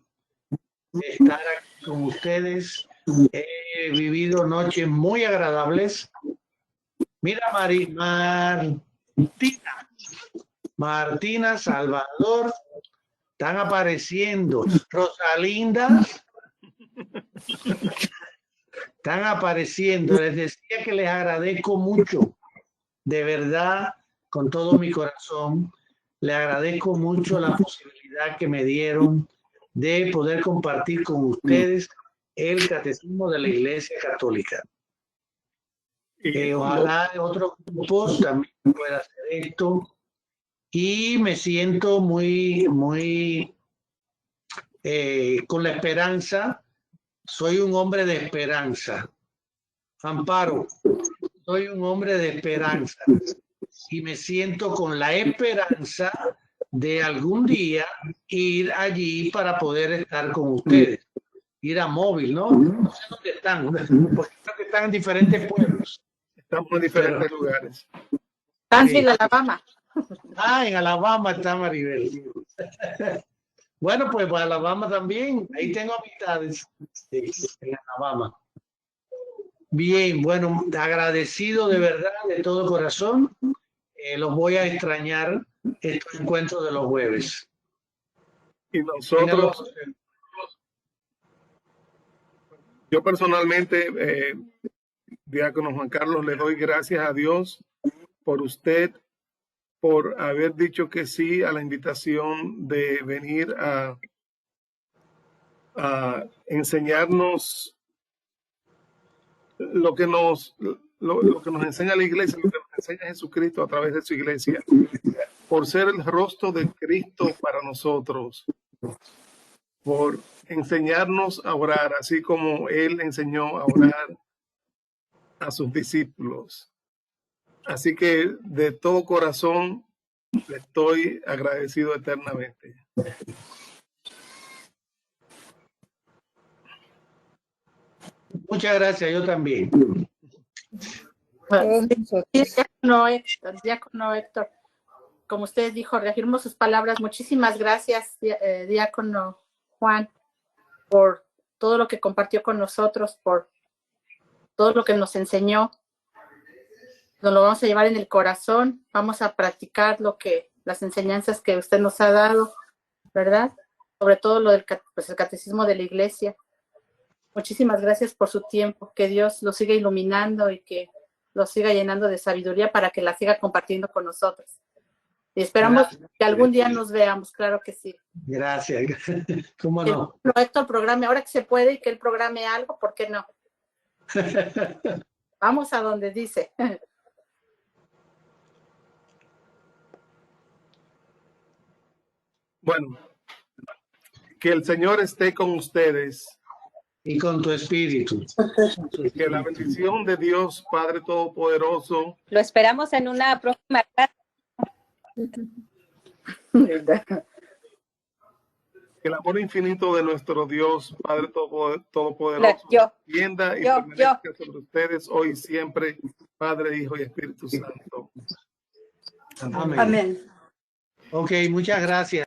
de estar aquí con ustedes. He vivido noches muy agradables. Mira, Martina, Salvador, están apareciendo. Rosalinda, están apareciendo. Les decía que les agradezco mucho, de verdad, con todo mi corazón. Le agradezco mucho la posibilidad que me dieron de poder compartir con ustedes el catecismo de la Iglesia Católica. Ojalá otros grupos también puedan hacer esto. Y me siento muy con la esperanza. Soy un hombre de esperanza. Amparo, soy un hombre de esperanza. Y me siento con la esperanza de algún día ir allí para poder estar con ustedes. Ir a Móvil, ¿no? No sé dónde están, porque creo que están en diferentes pueblos. Estamos en diferentes lugares. Stanfield, Alabama. En Alabama está Maribel. Bueno, pues para Alabama también. Ahí tengo amistades en Alabama. Bien, bueno, agradecido de verdad, de todo corazón. Los voy a extrañar estos encuentros de los jueves. Y nosotros, yo personalmente, diácono Juan Carlos, le doy gracias a Dios por usted, por haber dicho que sí a la invitación de venir a enseñarnos lo que nos enseña la iglesia, lo que nos enseña Jesucristo a través de su iglesia, por ser el rostro de Cristo para nosotros, por enseñarnos a orar, así como Él enseñó a orar a sus discípulos. Así que de todo corazón le estoy agradecido eternamente. Muchas gracias, yo también. Diácono Héctor, como usted dijo, reafirmo sus palabras. Muchísimas gracias, diácono Juan, por todo lo que compartió con nosotros, por todo lo que nos enseñó. Nos lo vamos a llevar en el corazón, vamos a practicar las enseñanzas que usted nos ha dado, ¿verdad? Sobre todo lo del el catecismo de la iglesia. Muchísimas gracias por su tiempo, que Dios lo siga iluminando y que lo siga llenando de sabiduría para que la siga compartiendo con nosotros. Y esperamos que algún día nos veamos, claro que sí. Gracias. ¿Cómo no? Héctor programe, ahora que se puede y que él programe algo, ¿por qué no? Vamos a donde dice. Bueno, que el Señor esté con ustedes. Y con tu espíritu. Que la bendición de Dios Padre Todopoderoso. Lo esperamos en una próxima clase. Que el amor infinito de nuestro Dios Padre Todopoderoso tienda y permanezca sobre ustedes hoy y siempre, Padre, Hijo y Espíritu Santo. Amén. Ok, muchas gracias.